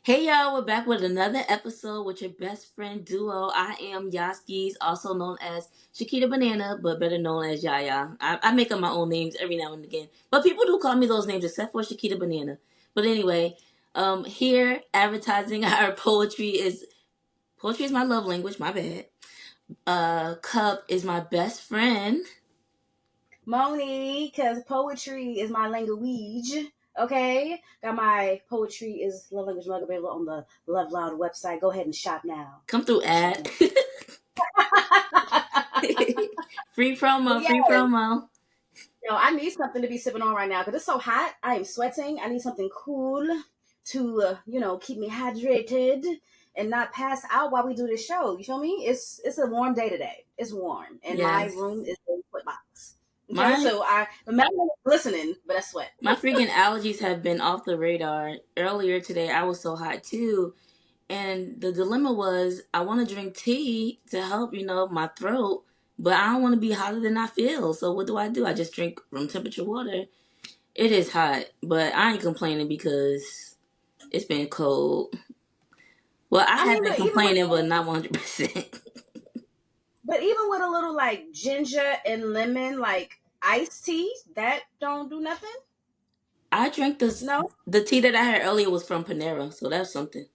Hey y'all, we're back with another episode with your best friend duo. I am Yaskis, also known as Shakita Banana, but better known as Yaya. I make up my own names every now and again, but people do call me those names except for Shakita Banana. But anyway, here advertising our poetry is my love language. My bad. Cup is my best friend. Monie, because poetry is my language. Okay, got my poetry is love language mug available on the Love Loud website. Go ahead and shop now. Come through, Shop ad. now. Free But promo, yeah, free promo. I need something to be sipping on right now because it's so hot. I am sweating. I need something cool to keep me hydrated and not pass out while we do this show. You feel me? It's a warm day today. It's warm, and my Yes, room is a foot box. Okay, my so I imagine listening, but I sweat. My freaking allergies have been off the radar. Earlier today, I was so hot too. And the dilemma was I want to drink tea to help, my throat, but I don't want to be hotter than I feel. So what do? I just drink room temperature water. It is hot, but I ain't complaining because it's been cold. Well, I I have mean, been complaining, but not 100%. but even with a little like ginger and lemon, like iced tea, that don't do nothing. I drank this. No. The tea that I had earlier was from Panera, so that's something.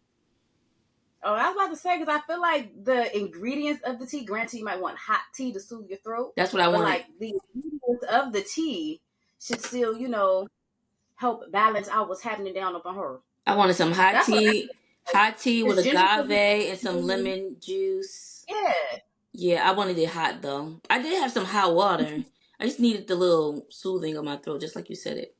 Oh, I was about to say because I feel like the ingredients of the tea. Granted, you might want hot tea to soothe your throat, That's what I but wanted. like the ingredients of the tea should still, help balance out what's happening down up on her. I wanted some That's what hot tea with it's ginger. agave and some lemon juice. Yeah. Yeah, I wanted it hot though. I did have some hot water. I just needed the little soothing of my throat, just like you said it.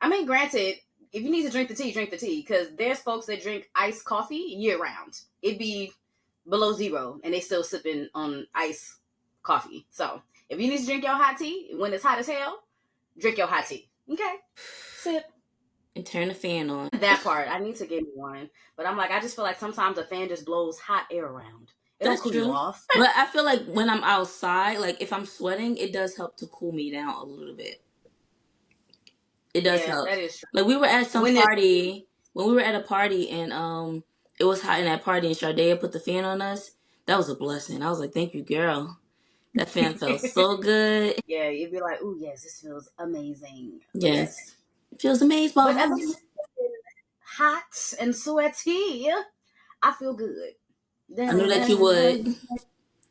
I mean, granted, if you need to drink the tea, drink the tea. Because there's folks that drink iced coffee year round. It'd be below zero, and they still sipping on ice coffee. So if you need to drink your hot tea when it's hot as hell, drink your hot tea. Okay, sip. And turn the fan on. That part, I need to get me one, but I'm like, I just feel like sometimes a fan just blows hot air around. It don't That's cool you true. off. But I feel like when I'm outside, like if I'm sweating, it does help to cool me down a little bit. It does Yeah, help. that is true. Like we were at some When it's party, when we were at a party and it was hot in that party and Sade put the fan on us. That was a blessing. I was like, "Thank you, girl." That fan felt so good. yeah, you'd be like, "Ooh, yes, this feels amazing." But Yes. yes, It feels amazing, but other than balls. hot and sweaty, I feel good. I knew that you would.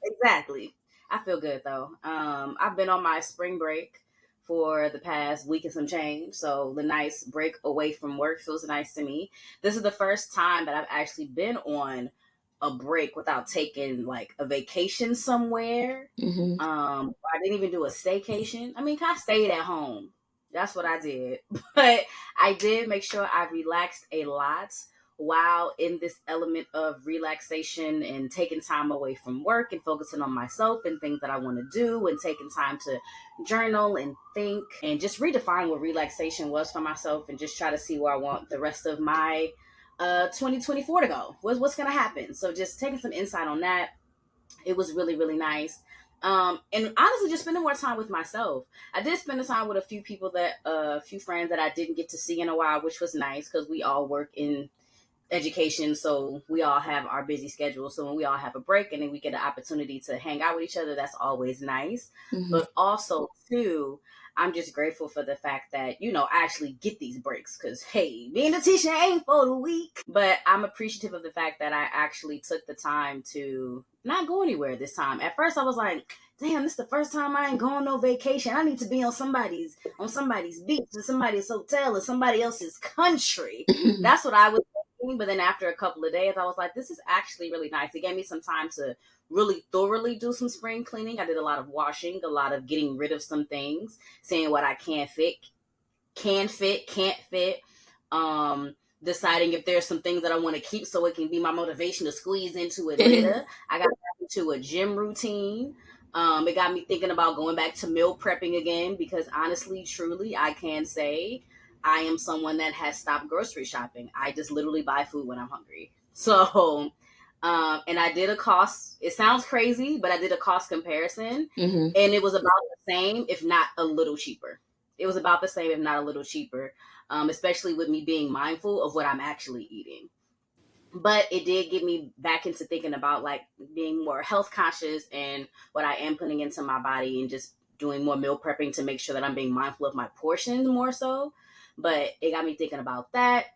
Exactly. I feel good though. I've been on my spring break for the past week and some change, so the nice break away from work feels nice to me. This is the first time that I've actually been on a break without taking like a vacation somewhere. Hmm. I didn't even do a staycation. I mean, I stayed at home. That's what I did. But I did make sure I relaxed a lot while in this element of relaxation and taking time away from work and focusing on myself and things that I want to do and taking time to journal and think and just redefine what relaxation was for myself and just try to see where I want the rest of my 2024 to go. What's going to happen? So just taking some insight on that. It was really, really nice. And honestly, just spending more time with myself. I did spend the time with a few people a few friends that I didn't get to see in a while, which was nice because we all work in education, so we all have our busy schedules. So when we all have a break and then we get an opportunity to hang out with each other, that's always nice. Hmm. But also too, I'm just grateful for the fact that I actually get these breaks because hey, being a teacher ain't for the weak. But I'm appreciative of the fact that I actually took the time to not go anywhere this time. At first I was like, damn, this is the first time I ain't going no vacation. I need to be on somebody's beach and somebody's hotel and somebody else's country. That's what I was. But then after a couple of days, I was like, this is actually really nice. It gave me some time to really thoroughly do some spring cleaning. I did a lot of washing, a lot of getting rid of some things, seeing what I can't fit, can't fit. Deciding if there's some things that I want to keep so it can be my motivation to squeeze into it later. I got back into a gym routine. It got me thinking about going back to meal prepping again because honestly, truly, I can say I am someone that has stopped grocery shopping. I just literally buy food when I'm hungry. So, and I did a cost, it sounds crazy, but I did a cost comparison Hmm. and it was about the same, if not a little cheaper. It was about the same, if not a little cheaper. especially with me being mindful of what I'm actually eating. But it did get me back into thinking about like being more health conscious and what I am putting into my body, and just doing more meal prepping to make sure that I'm being mindful of my portions more so. But it got me thinking about that.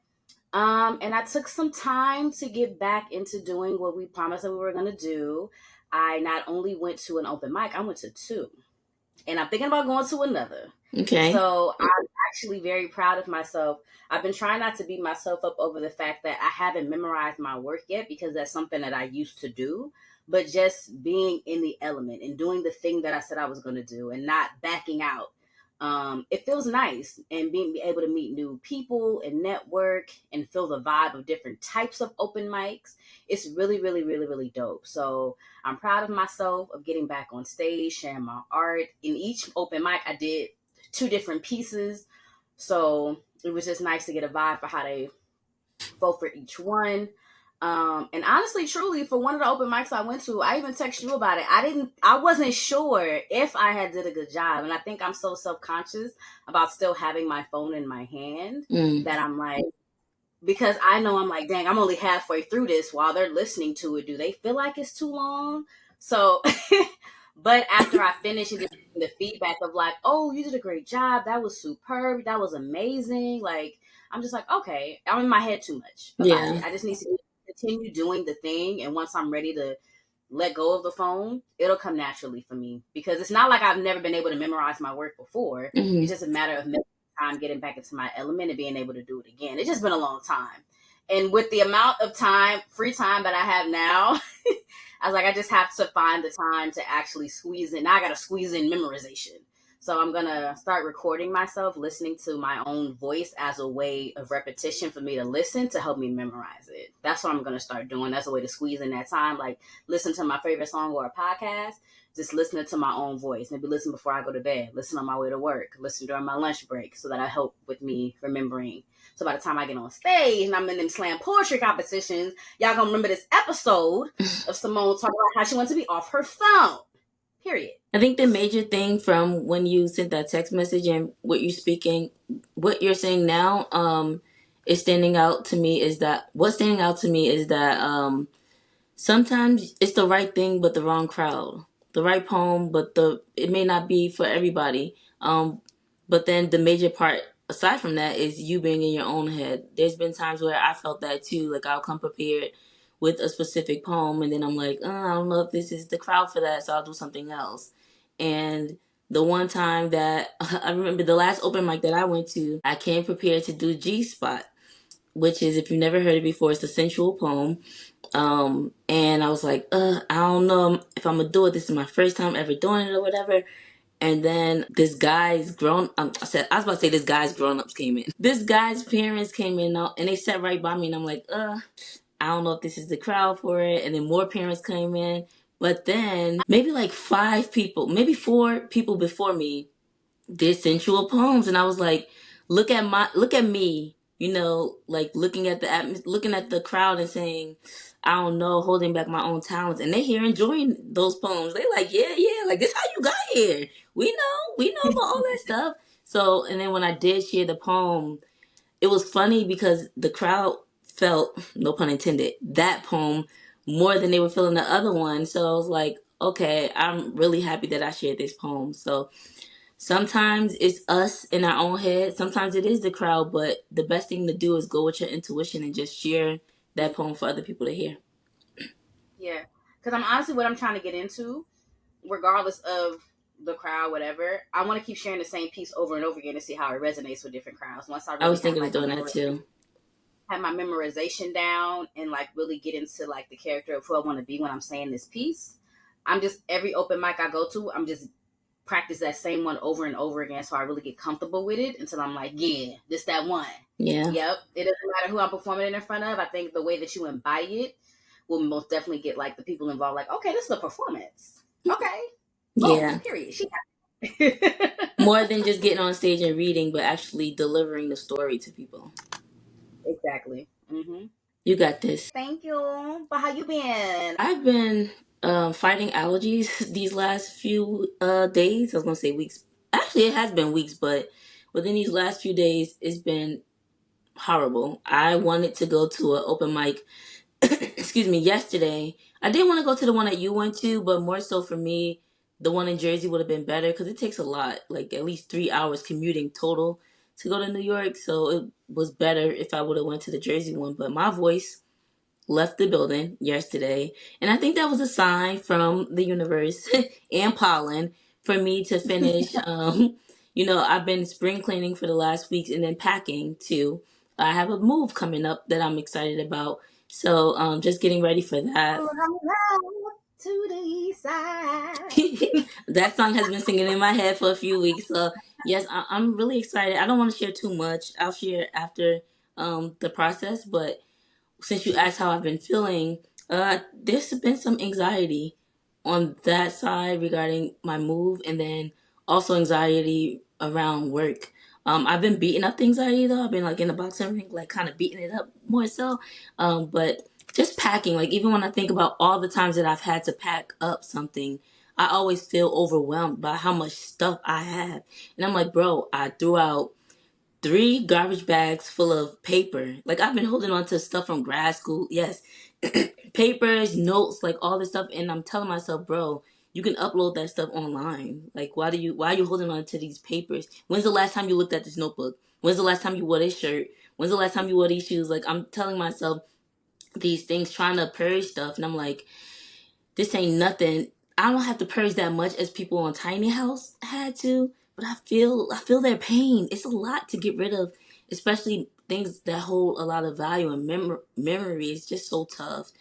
And I took some time to get back into doing what we promised that we were going to do. I not only went to an open mic, I went to two, and I'm thinking about going to another. Okay. So I'm actually very proud of myself. I've been trying not to beat myself up over the fact that I haven't memorized my work yet, because that's something that I used to do. But just being in the element and doing the thing that I said I was going to do and not backing out, it feels nice. And being able to meet new people and network and feel the vibe of different types of open mics, it's really, really, really, really dope. So I'm proud of myself of getting back on stage, sharing my art. In each open mic, I did two different pieces. So it was just nice to get a vibe for how they vote for each one. And honestly, truly, for one of the open mics I went to, I even texted you about it. I wasn't sure if I had did a good job. And I think I'm so self-conscious about still having my phone in my hand Mm. that I'm like, because I know I'm like, dang, I'm only halfway through this while they're listening to it. Do they feel like it's too long? So, but after I finish and the feedback of like, oh, you did a great job. That was superb. That was amazing. Like, I'm just like, okay, I'm in my head too much about it. Yeah. I just need to continue doing the thing. And once I'm ready to let go of the phone, it'll come naturally for me, because it's not like I've never been able to memorize my work before. It's Hmm. just a matter of time getting back into my element and being able to do it again. It's just been a long time. And with the amount of time, free time that I have now, I was like, I just have to find the time to actually squeeze in. Now I got to squeeze in memorization. So I'm going to start recording myself, listening to my own voice as a way of repetition for me to listen to help me memorize it. That's what I'm going to start doing. That's a way to squeeze in that time. Like, listen to my favorite song or a podcast, just listening to my own voice. Maybe listen before I go to bed, listen on my way to work, listen during my lunch break, so that I help with me remembering. So by the time I get on stage and I'm in them slam poetry competitions, y'all gonna remember this episode of Simone talking about how she wants to be off her phone. Period. I think the major thing from when you sent that text message and what you're saying now, is standing out to me is that what's standing out to me is that sometimes it's the right thing but the wrong crowd, the right poem but it may not be for everybody. But then the major part aside from that is you being in your own head. There's been times where I felt that too. Like I'll come prepared with a specific poem and then I'm like, I don't know if this is the crowd for that, so I'll do something else. And the one time that I remember, the last open mic that I went to, I came prepared to do G Spot, which is, if you've never heard it before, it's a sensual poem. And I was like, I don't know if I'm gonna do it. This is my first time ever doing it or whatever. And then I was about to say this guy's grown ups came in. This guy's parents came in and they sat right by me, and I'm like, I don't know if this is the crowd for it. And then more parents came in. But then maybe like five people, maybe four people before me did sensual poems, and I was like, look at me, like looking at looking at the crowd and saying, I don't know, holding back my own talents, and they here enjoying those poems. They like, yeah, yeah, like this how you got here. We know about all that stuff. So, and then when I did share the poem, it was funny because the crowd felt, no pun intended, that poem more than they were feeling the other one. So I was like, okay, I'm really happy that I shared this poem. So sometimes it's us in our own head. Sometimes it is the crowd, but the best thing to do is go with your intuition and just share that poem for other people to hear. Yeah. Because I'm honestly, what I'm trying to get into, regardless of the crowd, whatever, I want to keep sharing the same piece over and over again to see how it resonates with different crowds. Once I I really was thinking of doing that memorization too. have my memorization down and like really get into like the character of who I want to be when I'm saying this piece. I'm just every open mic I go to, I'm just practice that same one over and over again so I really get comfortable with it until I'm like, yeah, this that one. Yeah. Yep. It doesn't matter who I'm performing it in front of. I think the way that you embody it will most definitely get like the people involved like, okay, this is a performance. Okay. Boom. Yeah. Period. She got it. More than just getting on stage and reading, but actually delivering the story to people. Exactly. You got this. Thank you. But how you been? I've been fighting allergies these last few days. I was going to say weeks. Actually, it has been weeks, but within these last few days, it's been horrible. I wanted to go to an open mic, excuse me, yesterday. I did want to go to the one that you went to, but more so for me, the one in Jersey would have been better because it takes a lot, like at least 3 hours commuting total to go to New York. So it was better if I would have went to the Jersey one. But my voice left the building yesterday, and I think that was a sign from the universe and pollen for me to finish. I've been spring cleaning for the last weeks and then packing too. I have a move coming up that I'm excited about, so just getting ready for that. To the east side. That song has been singing in my head for a few weeks, so yes, I'm really excited. I don't want to share too much. I'll share after the process, but since you asked how I've been feeling, there's been some anxiety on that side regarding my move, and then also anxiety around work. I've been beating up the anxiety though. I've been like in the boxing ring, like kind of beating it up more so. But just packing, like even when I think about all the times that I've had to pack up something, I always feel overwhelmed by how much stuff I have. And I'm like, bro, I threw out 3 garbage bags full of paper. Like I've been holding on to stuff from grad school. Yes, papers, notes, like all this stuff. And I'm telling myself, bro, you can upload that stuff online. Like why are you holding on to these papers? When's the last time you looked at this notebook? When's the last time you wore this shirt? When's the last time you wore these shoes? Like I'm telling myself these things, trying to purge stuff, and I'm like, this ain't nothing. I don't have to purge that much as people on Tiny House had to, but I feel their pain. It's a lot to get rid of, especially things that hold a lot of value and memory. It's just so tough.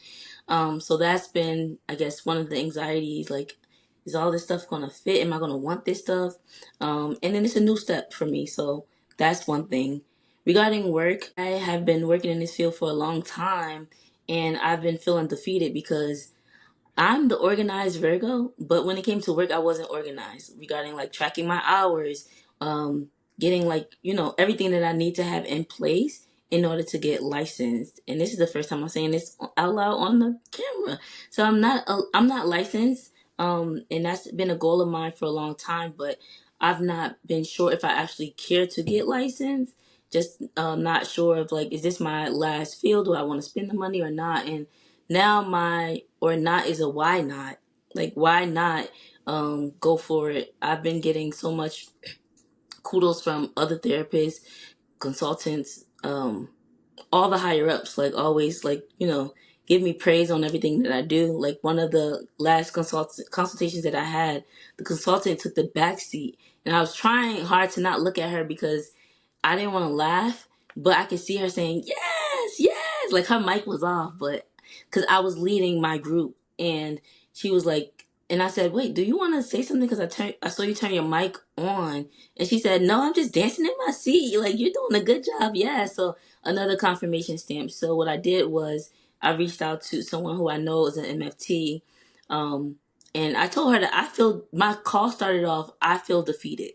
So that's been, I guess, one of the anxieties. Like, is all this stuff gonna fit? Am I gonna want this stuff? And then it's a new step for me. So that's one thing. Regarding work, I have been working in this field for a long time, and I've been feeling defeated because I'm the organized Virgo, but when it came to work, I wasn't organized regarding like tracking my hours, getting like, everything that I need to have in place in order to get licensed. And this is the first time I'm saying this out loud on the camera. So I'm not licensed. And that's been a goal of mine for a long time, but I've not been sure if I actually care to get licensed. Just not sure of like, is this my last field? Do I want to spend the money or not? And now my or not is a why not. Like why not go for it? I've been getting so much kudos from other therapists, consultants, all the higher ups, like always, like, give me praise on everything that I do. Like one of the last consultations that I had, the consultant took the back seat, and I was trying hard to not look at her because I didn't want to laugh, but I could see her saying, yes, yes. Like her mic was off, but because I was leading my group, and she was like, and I said, wait, do you want to say something? Because I saw you turn your mic on. And she said, no, I'm just dancing in my seat. Like, you're doing a good job. Yeah. So another confirmation stamp. So what I did was I reached out to someone who I know is an MFT. Um, and I told her that my call started off, I feel defeated.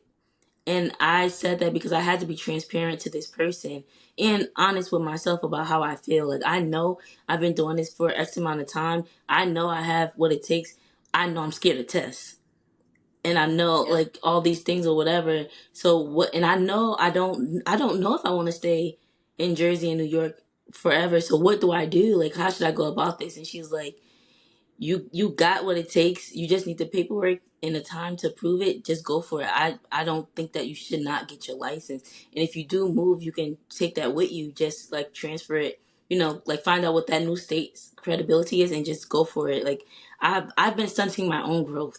And I said that because I had to be transparent to this person and honest with myself about how I feel. Like, I know I've been doing this for X amount of time. I know I have what it takes. I know I'm scared of tests. And I know Yep. like all these things or whatever. So what, and I know I don't know if I want to stay in Jersey and New York forever. So what do I do? Like, how should I go about this? And she's like, you got what it takes. You just need the paperwork and the time to prove it. Just go for it. I don't think that you should not get your license. And if you do move, you can take that with you. Just like transfer it. Like find out what that new state's credibility is and just go for it. Like I've been stunting my own growth.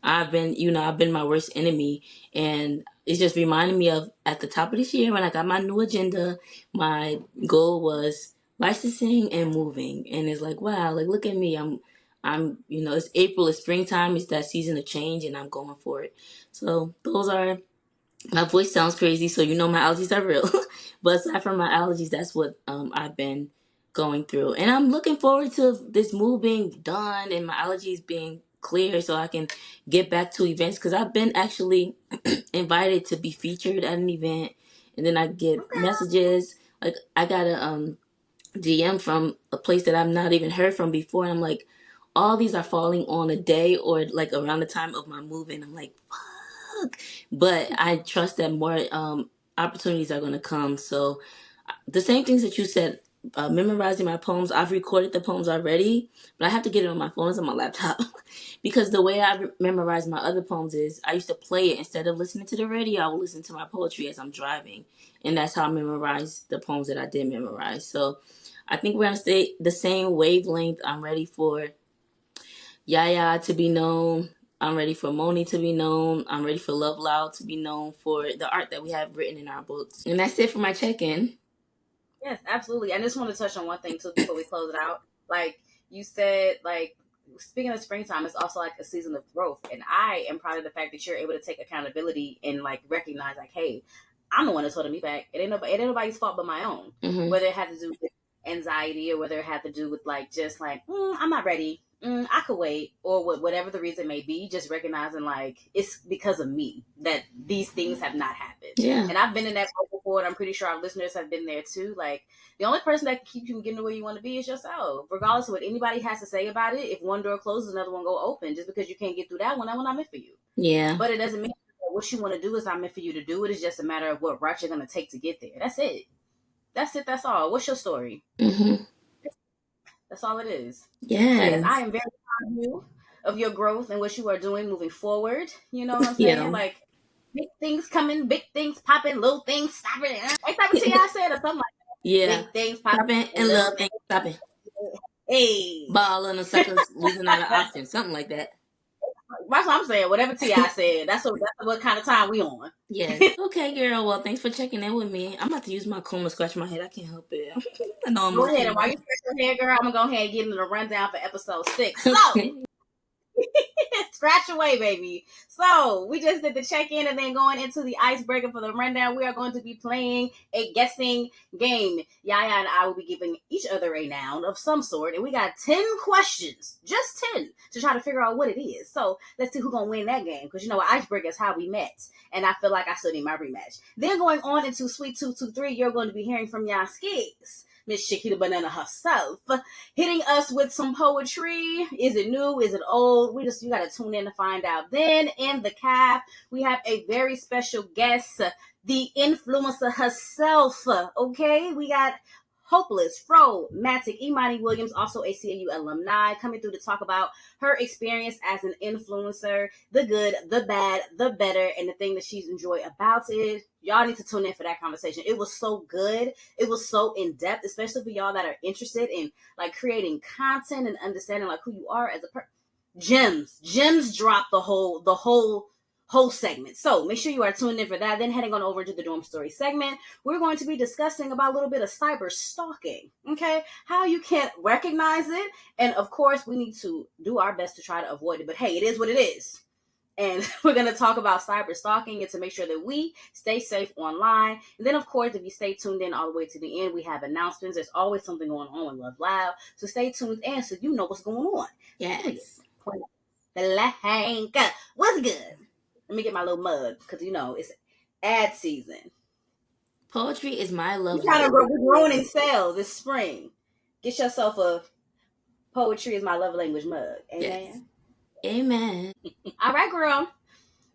I've been my worst enemy, and it's just reminding me of at the top of this year when I got my new agenda. My goal was licensing and moving, and it's like, wow, like look at me. It's April, it's springtime, it's that season of change, and I'm going for it. So those are my voice sounds crazy, so my allergies are real. But aside from my allergies, that's what I've been going through, and I'm looking forward to this move being done and my allergies being clear, so I can get back to events. Because I've been actually invited to be featured at an event, and then I get messages. Like I got a DM from a place that I've not even heard from before, and I'm like, all these are falling on a day or like around the time of my move, and I'm like, but I trust that more opportunities are going to come. So The same things that you said, memorizing my poems. I've recorded the poems already, but I have to get it on my phone. It's on my laptop. Because the way I memorize my other poems is I used to play it instead of listening to the radio. I would listen to my poetry as I'm driving, and that's how I memorize the poems that I did memorize. So I think we're gonna stay the same wavelength. I'm ready for Yaya to be known. I'm ready for Monie to be known. I'm ready for LoveLoudd to be known for the art that we have written in our books. And that's it for my check-in. Yes, absolutely. I just want to touch on one thing too before we close it out. Like you said, like speaking of springtime, it's also like a season of growth, and I am proud of the fact that you're able to take accountability and like recognize, like, hey, I'm the one that's holding me back. It ain't nobody's fault but my own. Mm-hmm. Whether it had to do with anxiety or whether it had to do with like just like I'm not ready. I could wait, or whatever the reason may be. Just recognizing like it's because of me that these things have not happened. Yeah. And I've been in that boat before, and I'm pretty sure our listeners have been there too. Like the only person that can keep you from getting to where you want to be is yourself. Regardless of what anybody has to say about it, if one door closes, another one go open. Just because you can't get through that one not meant for you. Yeah. But it doesn't mean that what you want to do is not meant for you to do. It is just a matter of what route you're going to take to get there. That's it. That's it. That's all. What's your story? Mm-hmm. That's all it is. So yes, I Yes. am very proud of you, of your growth and what you are doing moving forward. You know what I'm saying? Yeah. Like big things coming, big things popping, little things stopping. Like type of tea I said or something like that. Yeah. Big things popping Stopping and and little love things things. stopping. Hey. Ball and the suckers losing out of option. Something like that. That's what I'm saying. Whatever T.I. said, that's what kind of time we on. Yes. Okay, girl. Well, thanks for checking in with me. I'm about to use my comb to scratch my head. I can't help it. I know I'm Go ahead, and while emotional. you stretch your hair, girl, I'm gonna go ahead and get into the rundown for episode 6. So Okay. scratch away, baby. So we just did the check-in and then going into the icebreaker for the rundown. We are going to be playing a guessing game. Yaya and I will be giving each other a noun of some sort, and we got 10 questions, just 10, to try to figure out what it is. So let's see who's gonna win that game. Because you know, icebreaker is how we met, and I feel like I still need my rematch. Then going on into Sweet 223, you're going to be hearing from Yaskis, Miss Shakita Banana herself, hitting us with some poetry. Is it new? Is it old? You gotta tune in to find out. Then in the caf, we have a very special guest, the influencer herself. Okay, we got Hopeless, Fro, Matic, Imani Williams, also a CAU alumni, coming through to talk about her experience as an influencer, the good, the bad, the better, and the thing that she's enjoyed about it. Y'all need to tune in for that conversation. It was so good. It was so in depth, especially for y'all that are interested in like creating content and understanding like who you are as a person. Gems drop the whole segment. So make sure you are tuned in for that. Then heading on over to the dorm story segment, we're going to be discussing about a little bit of cyber stalking. Okay, how you can't recognize it, and of course we need to do our best to try to avoid it. But hey, it is what it is. And we're going to talk about cyber stalking and to make sure that we stay safe online. And then, of course, if you stay tuned in all the way to the end, we have announcements. There's always something going on with LoveLoudd. So stay tuned in so you know what's going on. Yes. Blank. What's good? Let me get my little mug because, you know, it's ad season. Poetry is my love We're language. growing in sales. It's spring. Get yourself a poetry is my love language mug. Yes. Amen. Amen. All right, girl.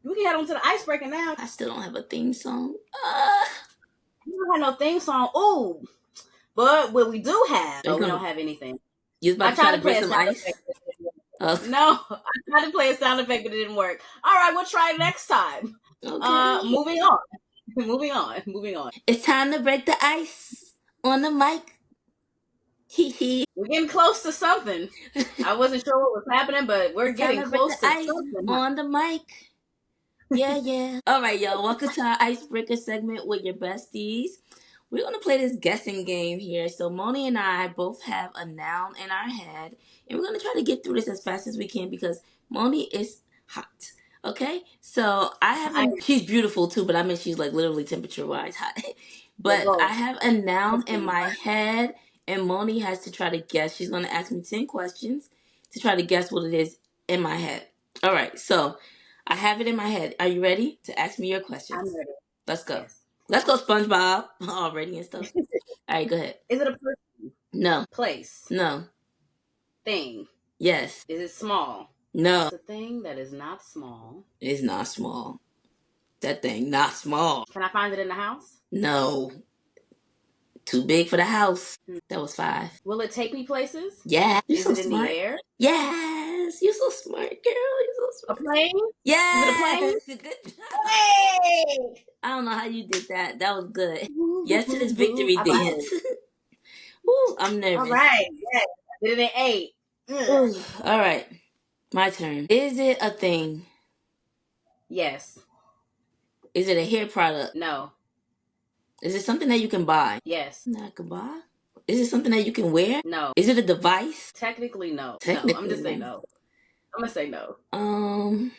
We can head on to the icebreaker now. I still don't have a theme song. We don't have no theme song. Ooh, but what we do have, Are you we gonna? don't have anything. You was about I to try tried to to break play a some sound ice? effect. But it didn't work. Oh, No, I tried to play a sound effect, but it didn't work. All right, we'll try it next time. okay. Moving on. Moving on. It's time to break the ice on the mic. Hee hee. We're getting close to something. I wasn't sure what was happening, but we're It's time getting to break close the to ice something. on the mic. Yeah, yeah. All right, y'all. Welcome to our icebreaker segment with your besties. We're gonna play this guessing game here. So Moni and I both have a noun in our head, and we're gonna try to get through this as fast as we can because Moni is hot. Okay, so I have I a. She's beautiful too, but I mean she's like literally temperature wise hot. will But I go. have a noun in my head, and Moni has to try to guess. She's gonna ask me 10 questions to try to guess what it is in my head. All right, so I have it in my head. Are you ready to ask me your I'm questions? ready. Let's go. Yes. Let's go, SpongeBob. Already and stuff. All right, go ahead. Is it a person, No. place, No. thing? Yes. Is it small? No. It's a thing that is not small. It's not small. That thing not small. Can I find it in the house? No. Too big for the house. That was 5. Will it take me places? Yeah. You're Is so it in the smart. air? Yes. You're so smart, girl. You're so A smart. plane? Is it a plane? Yes. Good job. Hey! I don't know how you did that. That was good. Woo, woo, Yes to this woo, woo. victory All right. dance. Woo, I'm All nervous. right. Yes. I did it in 8. Ugh. Ooh, all right. My turn. Is it a thing? Yes. Is it a hair product? No. Is it something that you can buy? Yes. That I can buy? Is it something that you can wear? No. Is it a device? Technically, no. No. I'm Technically, just saying no. no. I'm gonna say no. Oh,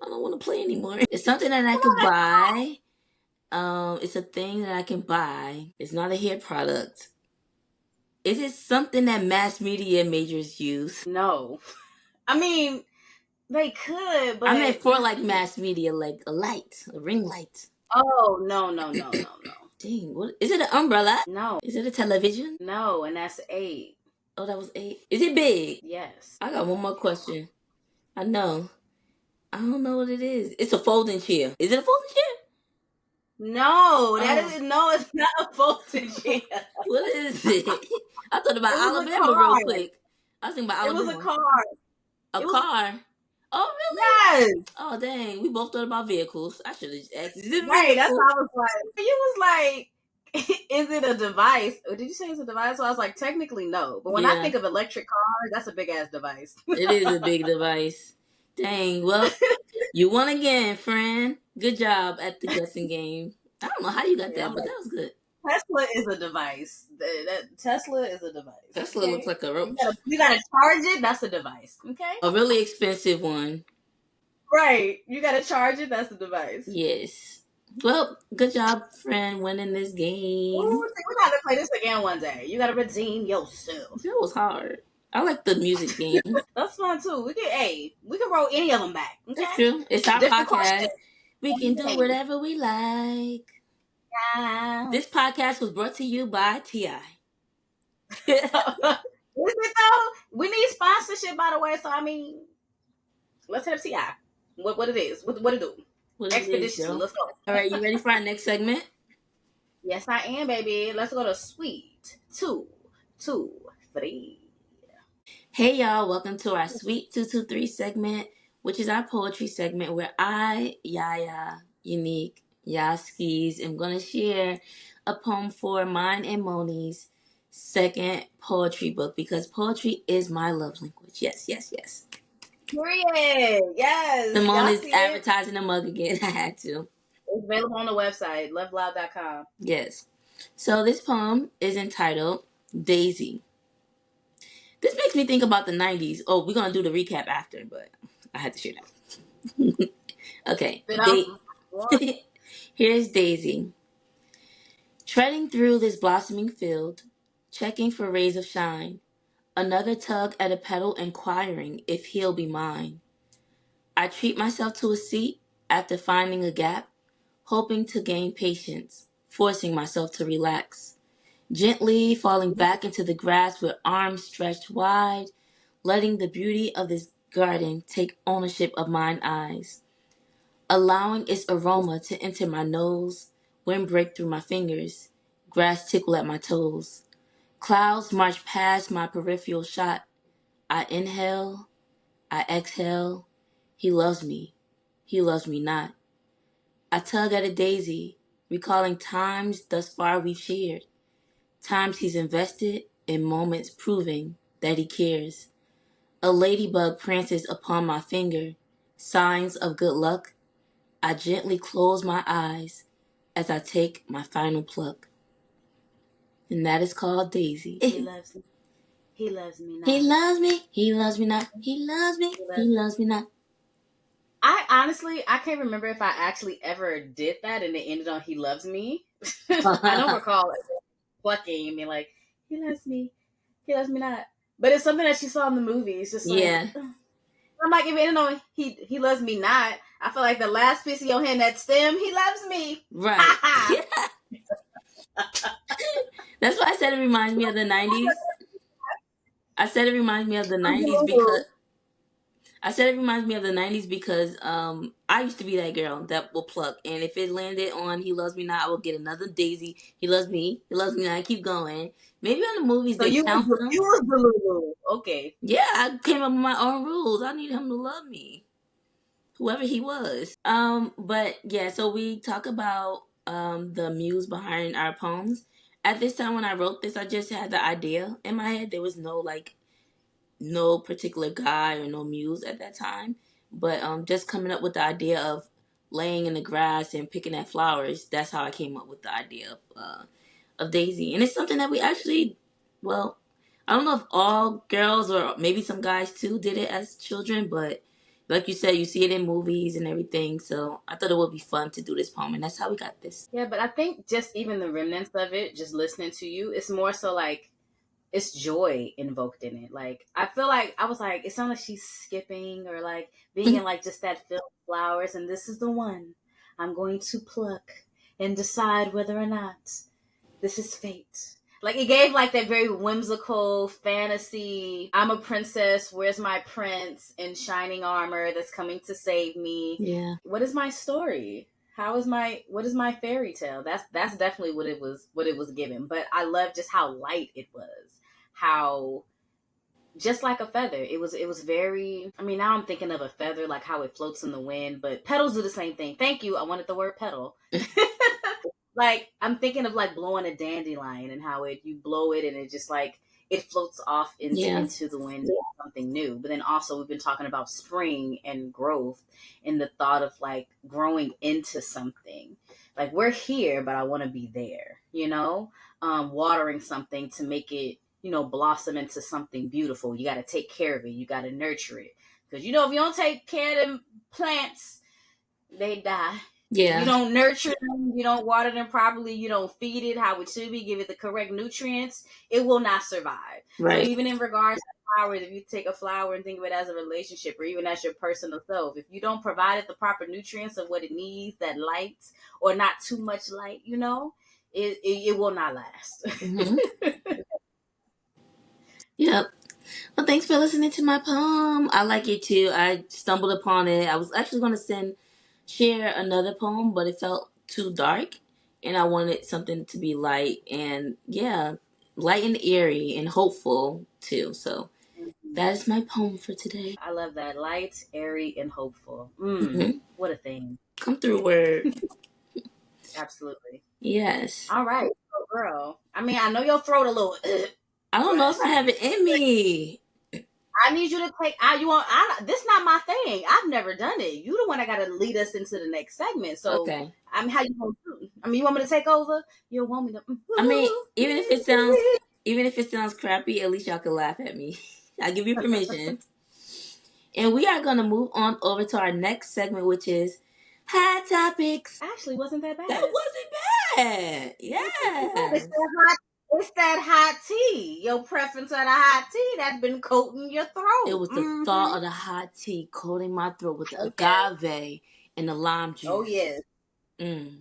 I don't want to play anymore. It's something that I Come could on. buy. It's a thing that I can buy. It's not a hair product. Is it something that mass media majors use? No. I mean, they could, I meant but for like mass media, like a light, a ring light. oh no, no, no, no, no. Dang, what is it? An umbrella? No. Is it a television? No, and that's 8. Oh, that was 8. Is it big? Yes. I got one more question. I know. I don't know what it is. It's a folding chair. Is it a folding chair? No, that Oh, is no, it's not a folding chair. what is it? I thought about It was a Alabama real car. quick. I was thinking about It was a Alabama. car. A It was car. Oh, really? yes. Oh, dang. We both thought about vehicles. I should have asked. Is it a Right. That's vehicle? how I was like. You was like, is it a device? Or did you say it's a device? So I was like, technically no. But when I Yeah, think of electric cars, that's a big ass device. it is a big device. Dang. Well, you won again, friend. Good job at the guessing game. I don't know how you got Yeah, that, I'm but like, that was good. Tesla is a device. That Tesla is a device. Tesla looks Okay. like a You gotta charge it. That's a device. Okay. really expensive one. Right. You gotta charge it. That's a device. Yes. Well, good job, friend, winning this game. Ooh, see, we gotta play this again one day. You gotta redeem yourself. That was hard. I like the music game. That's fun too. We can roll any of them back. That's Okay. true. It's our Different podcast. question. We can do Hey. whatever we like. Yeah. This podcast was brought to you by T.I. Is it though? We need sponsorship, by the way. So I mean, let's hit up Ti. What it is? What it do? What it is, Expeditiously. yo. Let's go. All right, you ready for our next segment? Yes, I am, baby. Let's go to Sweet 223. Hey, y'all. Welcome to our Sweet 223 segment, which is our poetry segment where I, Yaya, Unique, Yaskis, am going to share a poem for mine and Moni's second poetry book because poetry is my love language. Yes, yes, yes. Period. Yes. Simone Y'all is see it? advertising the mug again. I had to. It's available on the website, loveloud.com. Yes. So this poem is entitled Daisy. This makes me think about the 90s. Oh, we're going to do the recap after, but I had to share that. Okay. Been off. Here's Daisy. Treading through this blossoming field, checking for rays of shine. Another tug at a petal inquiring if he'll be mine. I treat myself to a seat after finding a gap, hoping to gain patience, forcing myself to relax. Gently falling back into the grass with arms stretched wide, letting the beauty of this garden take ownership of mine eyes. Allowing its aroma to enter my nose, wind break through my fingers, grass tickle at my toes. Clouds march past my peripheral shot. I inhale, I exhale. He loves me not. I tug at a daisy, recalling times thus far we've shared. Times he's invested in moments proving that he cares. A ladybug prances upon my finger, signs of good luck. I gently close my eyes as I take my final pluck. And that is called Daisy. He loves me. He loves me He not. loves me, he loves me not, he loves me, He loves he me. loves me not. I honestly, I can't remember if I actually ever did that and it ended on "He loves me." I don't recall plucking and being like, he loves me not." But it's something that she saw in the movie. It's just like, Yeah, I'm like, if it ended on he loves me not, I feel like the last piece of your hand, that stem, he loves me. right. That's why I said it reminds me of the 90s. I said it reminds me of the 90s because I said it reminds me of the '90s because I used to be that girl that will pluck, and if it landed on "He Loves Me Not," I will get another Daisy. He loves me not. Keep going. Maybe on the movies So they count them. you was the Lulu. Okay. Yeah, I came up with my own rules. I need him to love me, whoever he was. But yeah, so we talk about the muse behind our poems. At this time when I wrote this, I just had the idea in my head. There was no particular guy or no muse at that time, but just coming up with the idea of laying in the grass and picking at flowers. That's how I came up with the idea of Daisy, and it's something that we actually, well, I don't know if all girls or maybe some guys too did it as children, but like you said, you see it in movies and everything. So I thought it would be fun to do this poem, and that's how we got this. Yeah, but I think just even the remnants of it, just listening to you, it's more so like it's joy invoked in it. Like I feel like I was like, it sounds like she's skipping or like being in like just that field of flowers, and this is the one I'm going to pluck and decide whether or not this is fate. Like it gave like that very whimsical fantasy. I'm a princess. Where's my prince in shining armor that's coming to save me? Yeah, What is my story? How is my what is my fairy tale? That's definitely what it was given. But I love just how light it was. How just like a feather. It was very I mean now I'm thinking of a feather like how it floats in the wind, but petals do the same thing. Thank you. I wanted the word petal. Like I'm thinking of like blowing a dandelion and how it you blow it and it just like it floats off yeah, into the wind something new. But then also we've been talking about spring and growth and the thought of like growing into something. Like we're here, but I want to be there, you know? Watering something to make it, you know, blossom into something beautiful. You got to take care of it. You got to nurture it. Because, you know, if you don't take care of them plants, they die. You yeah, don't nurture them, you don't water them properly, you don't feed it how it should be, give it the correct nutrients, it will not survive. So right, even in regards to flowers, if you take a flower and think of it as a relationship or even as your personal self, if you don't provide it the proper nutrients of what it needs, that light or not too much light, you know, it will not last. mm-hmm. Yep. Well, thanks for listening to my poem. I like it too. I stumbled upon it. I was actually going to share another poem, but it felt too dark, and I wanted something to be light and yeah, light and airy and hopeful too. So that is my poem for today. I love that. Light, airy, and hopeful. Hmm. What a thing. Come through, word. Absolutely. Yes. All right. So, girl, I mean, I know your throat a little I don't know if I have raspy. it in me. I need you to take. You want? This not my thing. I've never done it. You the one that got to lead us into the next segment. So, Okay. I'm how you gonna do? I mean, you want me to take over? You want me to? I mean, even if it sounds crappy, at least y'all can laugh at me. I give you permission. And we are going to move on over to our next segment, which is hot topics. Actually, wasn't that That bad? wasn't bad. It's Yes. that hot. It's that hot tea. Your preference of the hot tea that's been coating your It throat. was the thought of the hot tea coating my throat with the Okay. agave and the lime Oh juice. yes. Mm.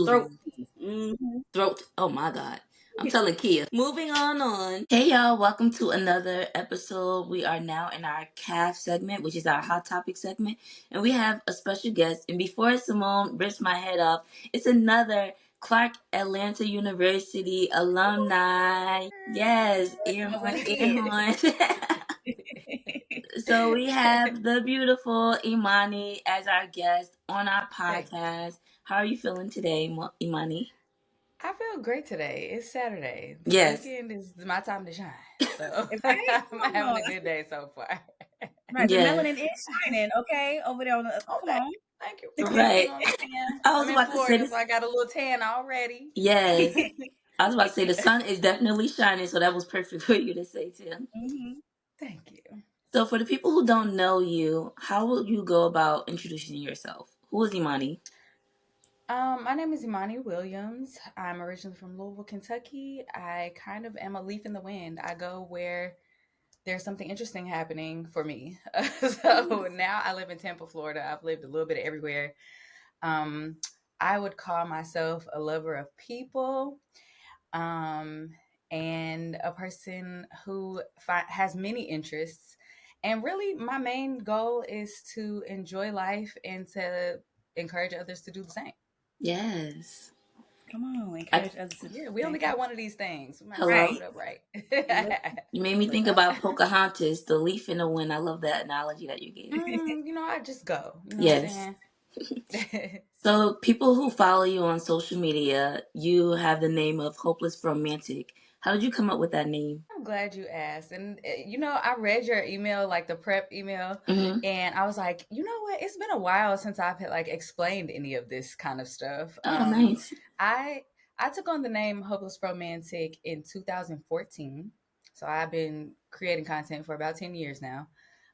Throat Soothing. tea. Mm-hmm. Throat. Oh my God. I'm telling Kia. Moving on. Hey y'all, welcome to another episode. We are now in our calf segment, which is our hot topic segment, and we have a special guest. And before Simone rips my head off, it's another Clark Atlanta University alumni. Yes, air What horn, it air is. horn. So we have the beautiful Imani as our guest on our Thank you. podcast. How are you feeling today, Imani? I feel great today. It's Saturday. The Yes. weekend is my time to shine. So Right? I'm Come having on. a good day so far. Right. The Yes. melanin is shining, okay? Over there on the Oh, come on. thank you. Right. You know what I'm saying? I I'm was in about to say Florida, so this. I got a little tan already. Yes. I was about to say the sun is definitely shining, so that was perfect for you to say too. hmm Thank you. So for the people who don't know you, how will you go about introducing yourself? Who is Imani? My name is Imani Williams. I'm originally from Louisville, Kentucky. I kind of am a leaf in the wind. I go where there's something interesting happening for me. So now I live in Tampa, Florida. I've lived a little bit everywhere. Um, I would call myself a lover of people, um, and a person who has many interests And really, my main goal is to enjoy life and to encourage others to do the same. Yes. Come on, I, encourage others to do Yeah, we the only same. got one of these things. We might as well hello. do Right. it up right. Look, You made me look think out. about Pocahontas, the leaf in the wind. I love that analogy that you gave. I just go. You know what Yes. I'm saying? So, people who follow you on social media, you have the name of Hopeless Romantic. How did you come up with that name? I'm glad you asked. And I read your email, like the prep email, Mm-hmm. and I was like, you know what? It's been a while since I've had like explained any of this kind of stuff. Oh, nice. I I took on the name Hopeless Romantic in 2014. So I've been creating content for about 10 years now.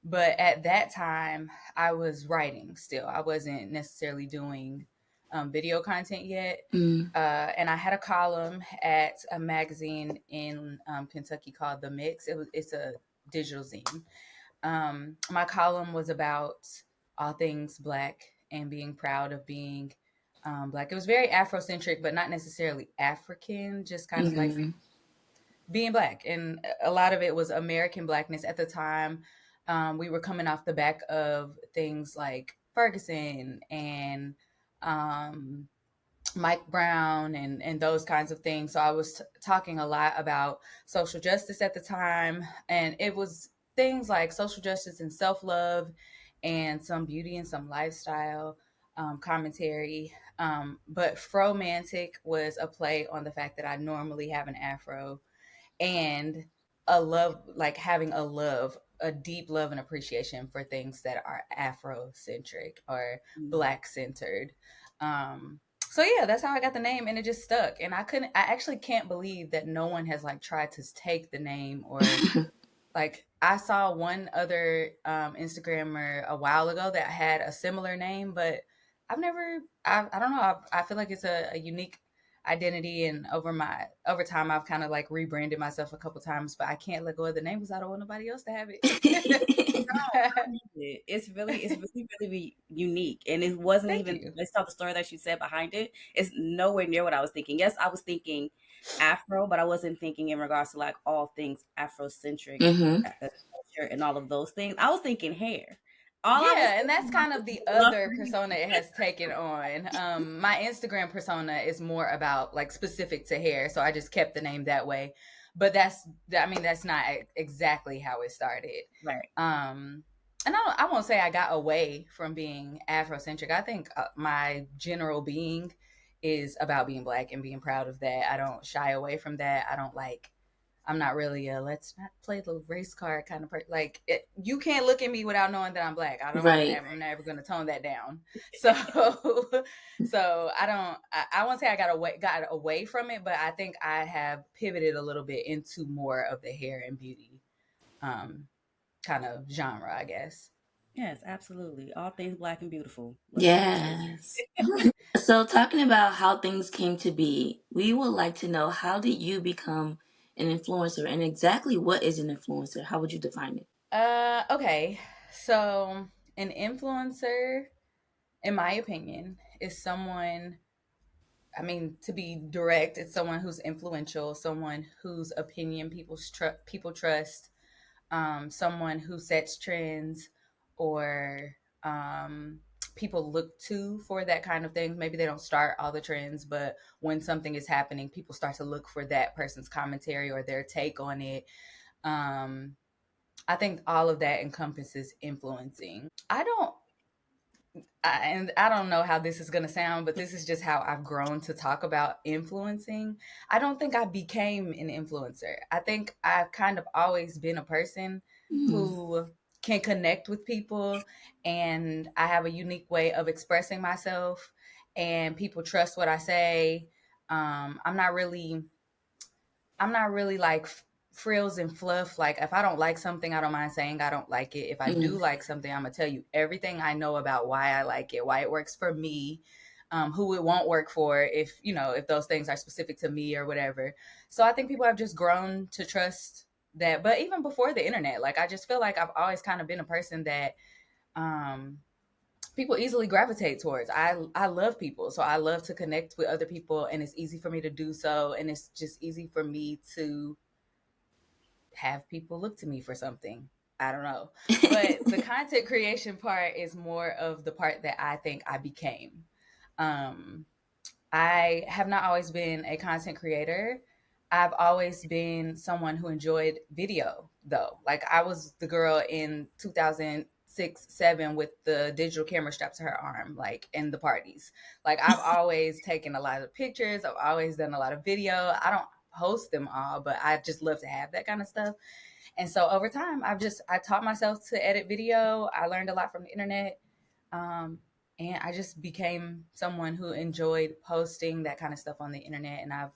But at that time, I was writing still. I wasn't necessarily doing video content yet. Mm, And I had a column at a magazine in Kentucky called The Mix. It's a digital zine. My column was about all things Black and being proud of being Black. It was very Afrocentric, but not necessarily African. Just kind of like mm-hmm. being Black, and a lot of it was American Blackness at the time. We were coming off the back of things like Ferguson and um, Mike Brown and those kinds of things. So I was talking a lot about social justice at the time, and it was things like social justice and self love, and some beauty and some lifestyle commentary. But Fromantic was a play on the fact that I normally have an afro, and a love, like having a deep love and appreciation for things that are Afrocentric or Mm. Black centered. So yeah, that's how I got the name, and it just stuck. And I actually can't believe that no one has like tried to take the name, or like I saw one other Instagrammer a while ago that had a similar name, but I don't know. I feel like it's a unique identity, and over time I've kind of like rebranded myself a couple times, but I can't let go of the name because I don't want nobody else to have it. It's really unique, and it wasn't Thank even you. based off the story that you said behind it. It's nowhere near what I was thinking. Yes, I was thinking Afro, but I wasn't thinking in regards to like all things Afrocentric, Mm-hmm. culture, and all of those things. I was thinking hair. All I was Yeah, and that's thinking kind was of the love other for hair. persona it has taken on. My Instagram persona is more about like specific to hair, so I just kept the name that way. But that's not exactly how it started. Right. Um, and I won't say I got away from being Afrocentric. I think my general being is about being Black and being proud of that. I don't shy away from that. I don't like I'm not really a let's not play the race card kind of person. Like you can't look at me without knowing that I'm Black. Right. I'm never going to tone that down. So, so I don't. I won't say I got away from it, but I think I have pivoted a little bit into more of the hair and beauty, um, kind of genre, I guess. Yes, absolutely. All things Black and beautiful. Let's do Yes. So, talking about how things came to be, we would like to know, how did you become an influencer, and exactly what is an influencer? How would you define it? Okay. So an influencer, in my opinion, is someone, I mean, to be direct, it's someone who's influential, someone whose opinion people trust, someone who sets trends, or um, people look to for that kind of thing. Maybe they don't start all the trends, but when something is happening, people start to look for that person's commentary or their take on it. Um, I think all of that encompasses influencing. And I don't know how this is going to sound, but this is just how I've grown to talk about influencing. I don't think I became an influencer. I think I've kind of always been a person Mm, who can connect with people, and I have a unique way of expressing myself, and people trust what I say. I'm not really like frills and fluff. Like if I don't like something, I don't mind saying I don't like it. If I mm, do like something, I'm gonna tell you everything I know about why I like it, why it works for me, who it won't work for, if if those things are specific to me or whatever. So I think people have just grown to trust that. But even before the internet, like I just feel like I've always kind of been a person that um people easily gravitate towards. I love people, so I love to connect with other people, and it's easy for me to do so, and it's just easy for me to have people look to me for something. I don't know. But the content creation part is more of the part that I think I became. Um, I have not always been a content creator. I've always been someone who enjoyed video, though. Like I was the girl in 2006, 7 with the digital camera strapped to her arm, like in the parties. Like I've always taken a lot of pictures. I've always done a lot of video. I don't post them all, but I just love to have that kind of stuff. And so over time, I taught myself to edit video. I learned a lot from the internet. Um, and I just became someone who enjoyed posting that kind of stuff on the internet. And I've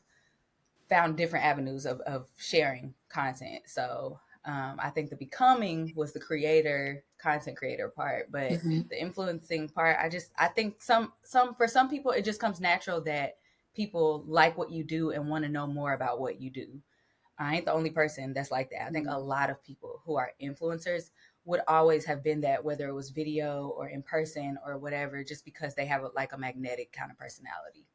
found different avenues of sharing content. So I think the becoming was the creator, content creator part, but Hmm. the influencing part, I think for some people, it just comes natural that people like what you do and want to know more about what you do. I ain't the only person that's like that. I think a lot of people who are influencers would always have been that, whether it was video or in person or whatever, just because they have like a magnetic kind of personality.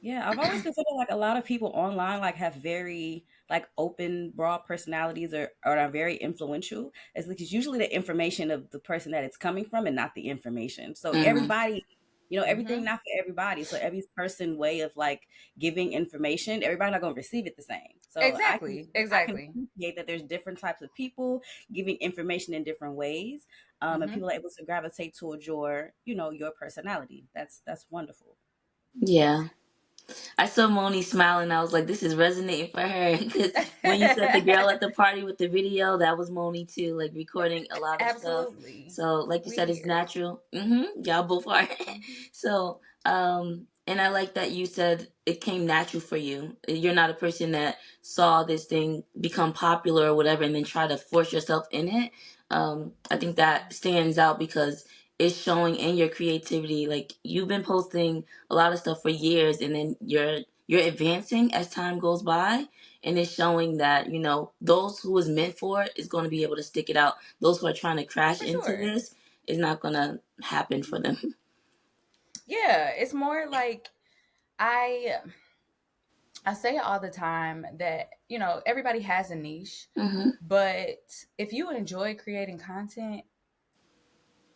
Yeah, I've always considered like a lot of people online like have very like open, broad personalities or are very influential. It's like it's usually the information of the person that it's coming from and not the information. So Hmm. everybody, everything Mm-hmm. not for everybody. So every person way of like giving information, everybody not gonna receive it the same. So Exactly. I can Exactly. appreciate that there's different types of people giving information in different ways. And Mm-hmm. people are able to gravitate towards your personality. That's wonderful. Yeah. I saw Moni smiling. I was like, this is resonating for her. Because when you said the girl at the party with the video, that was Moni too, like recording a lot of stuff. Absolutely. So, like you We said, it's here. natural. Y'all both are. Mm-hmm. So, and I like that you said it came natural for you. You're not a person that saw this thing become popular or whatever and then try to force yourself in it. I think that stands out because it's showing in your creativity. Like you've been posting a lot of stuff for years and then you're advancing as time goes by, and it's showing that those who is meant for it is going to be able to stick it out. Those who are trying to crash For into sure. this is not going to happen for them. Yeah, it's more like I I say all the time that, everybody has a niche, Hmm. but if you enjoy creating content,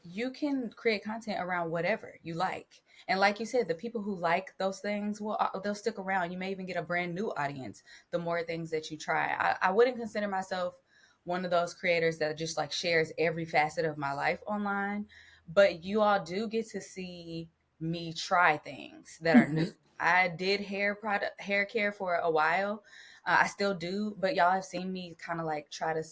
you can create content around whatever you like. And like you said, the people who like those things they'll stick around. You may even get a brand new audience the more things that you try. I wouldn't consider myself one of those creators that just like shares every facet of my life online, but you all do get to see me try things that are Hmm. new. I did hair care for a while. I still do, but y'all have seen me kind of like try to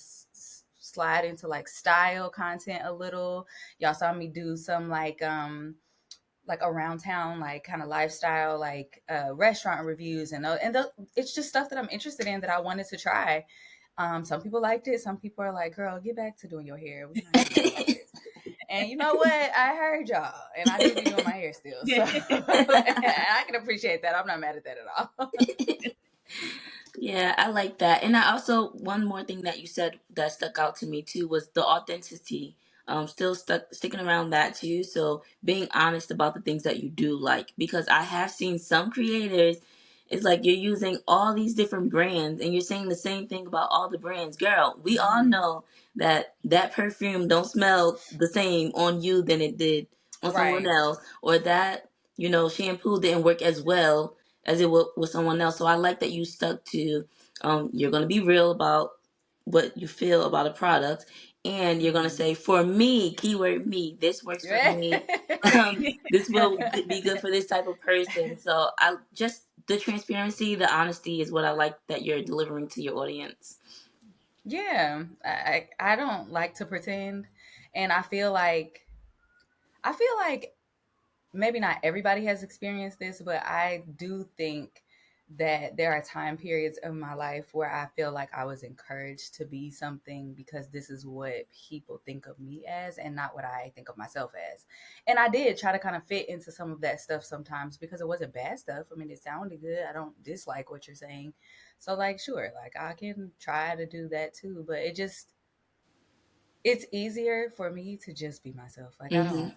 slide into like style content a little. Y'all saw me do some like around town like kind of lifestyle like restaurant reviews it's just stuff that I'm interested in that I wanted to try. Some people liked it. Some people are like, girl, get back to doing your hair. We're not hearing about this. And you know what? I heard y'all, and I do be doing my hair still, so I can appreciate that. I'm not mad at that at all. Yeah, I like that. And I also, one more thing that you said that stuck out to me too was the authenticity. Still sticking around that too. So being honest about the things that you do like, because I have seen some creators, it's like you're using all these different brands and you're saying the same thing about all the brands. Girl, we all Hmm. know that that perfume don't smell the same on you than it did on someone Right. else, or that shampoo didn't work as well as it would with someone else. So I like that you stuck to you're going to be real about what you feel about a product, and you're going to Hmm. say, for me, keyword me, this works for me. This will be good for this type of person. So I just the transparency, the honesty is what I like that you're delivering to your audience. Yeah, I don't like to pretend, and I feel like maybe not everybody has experienced this, but I do think that there are time periods of my life where I feel like I was encouraged to be something because this is what people think of me as and not what I think of myself as. And I did try to kind of fit into some of that stuff sometimes because it wasn't bad stuff. I mean, it sounded good. I don't dislike what you're saying. So, like, sure, like I can try to do that too, but it's easier for me to just be myself. Like Hmm.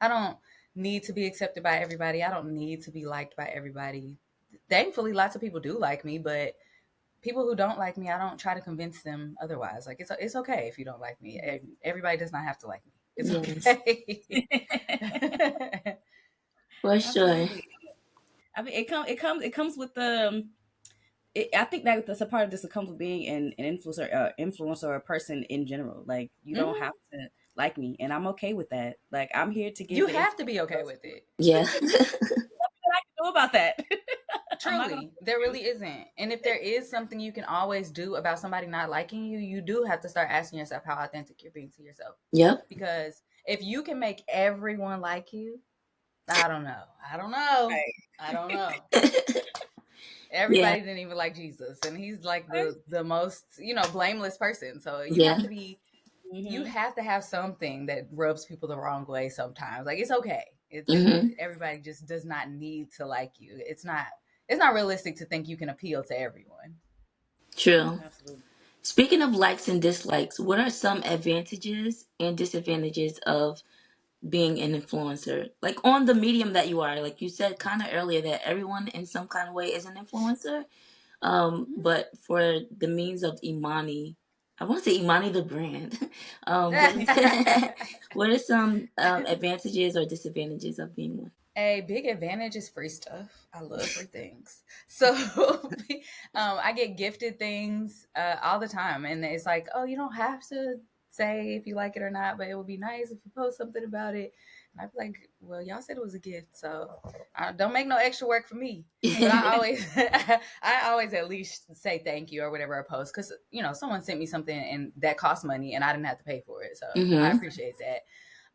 I don't need to be accepted by everybody. I don't need to be liked by everybody. Thankfully, lots of people do like me, but people who don't like me, I don't try to convince them otherwise. Like it's okay if you don't like me. Everybody does not have to like me. It's Yes, okay. for sure. Absolutely. I mean, it comes with the. I think that that's a part of this that comes with being an influencer or a person in general. Like you don't Hmm. have to like me, and I'm okay with that. Like I'm here to give You the have to information. be okay with it. Yeah. What I can do about that? I'm not gonna. Truly, there really isn't. And if there is something you can always do about somebody not liking you, you do have to start asking yourself how authentic you're being to yourself. Yep. Because if you can make everyone like you, I don't know. I don't know. Right. I don't know. Yeah. Everybody didn't even like Jesus, and he's like the most, blameless person. So Yeah. you Hmm. have to have something that rubs people the wrong way sometimes. Like it's okay. It's Hmm. everybody just does not need to like you. It's not realistic to think you can appeal to everyone. True. Absolutely. Speaking of likes and dislikes, what are some advantages and disadvantages of being an influencer? Like on the medium that you are, like you said kind of earlier that everyone in some kind of way is an influencer. But for the means of Imani, I want to say Imani the brand. What is what are some advantages or disadvantages of being one? A big advantage is free stuff. I love free things. So I get gifted things all the time. And it's like, oh, you don't have to say if you like it or not, but it would be nice if you post something about it. And I'd be like, well, y'all said it was a gift. So don't make no extra work for me. But I always, I always at least say thank you or whatever I post. Because, someone sent me something and that cost money and I didn't have to pay for it. So I Hmm. appreciate that.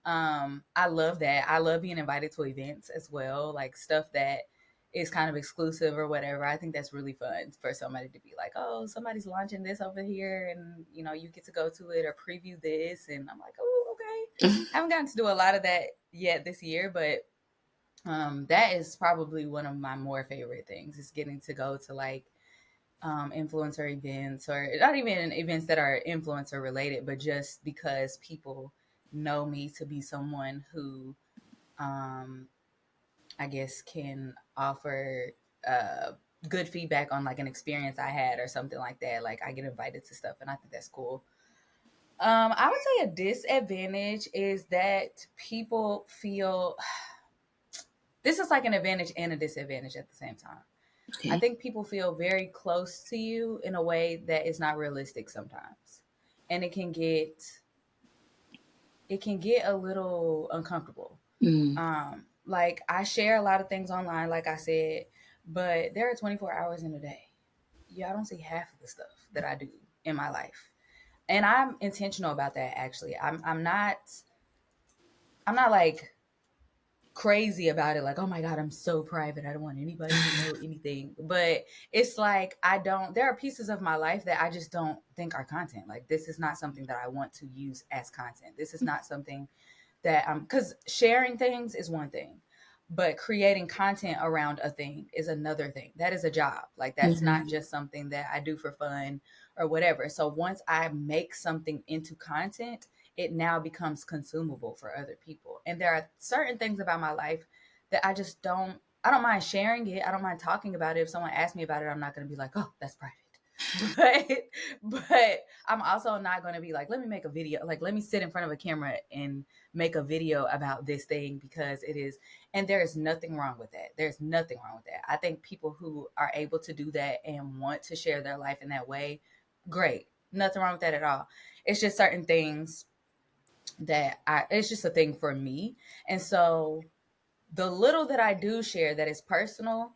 I love that. I love being invited to events as well, like stuff that is kind of exclusive or whatever. I think that's really fun for somebody to be like, oh, somebody's launching this over here, and you get to go to it or preview this, and I'm like, oh, okay. I haven't gotten to do a lot of that yet this year, but that is probably one of my more favorite things is getting to go to like influencer events, or not even events that are influencer related, but just because people know me to be someone who, um, I guess, can offer uh, good feedback on like an experience I had or something like that. Like I get invited to stuff, and I think that's cool. I would say a disadvantage is that people feel this is like an advantage and a disadvantage at the same time. I Okay. think people feel very close to you in a way that is not realistic sometimes. And it can get a little uncomfortable. Mm. Like I share a lot of things online, like I said, but there are 24 hours in a day. Yeah, I don't see half of the stuff that I do in my life. And I'm intentional about that actually. I'm not like crazy about it, like, oh my god, I'm so private, I don't want anybody to know anything. But it's like I don't there are pieces of my life that I just don't think are content. Like this is not something that I want to use as content. This is not something that I'm because sharing things is one thing, but creating content around a thing is another thing. That is a job. Like that's Hmm. not just something that I do for fun or whatever. So once I make something into content, it now becomes consumable for other people. And there are certain things about my life that I don't mind sharing it. I don't mind talking about it. If someone asks me about it, I'm not going to be like, oh, that's private. But I'm also not going to be like, let me make a video. Like, let me sit in front of a camera and make a video about this thing because it is. And there is nothing wrong with that. There's nothing wrong with that. I think people who are able to do that and want to share their life in that way, great. Nothing wrong with that at all. It's just certain things it's just a thing for me. And so the little that I do share that is personal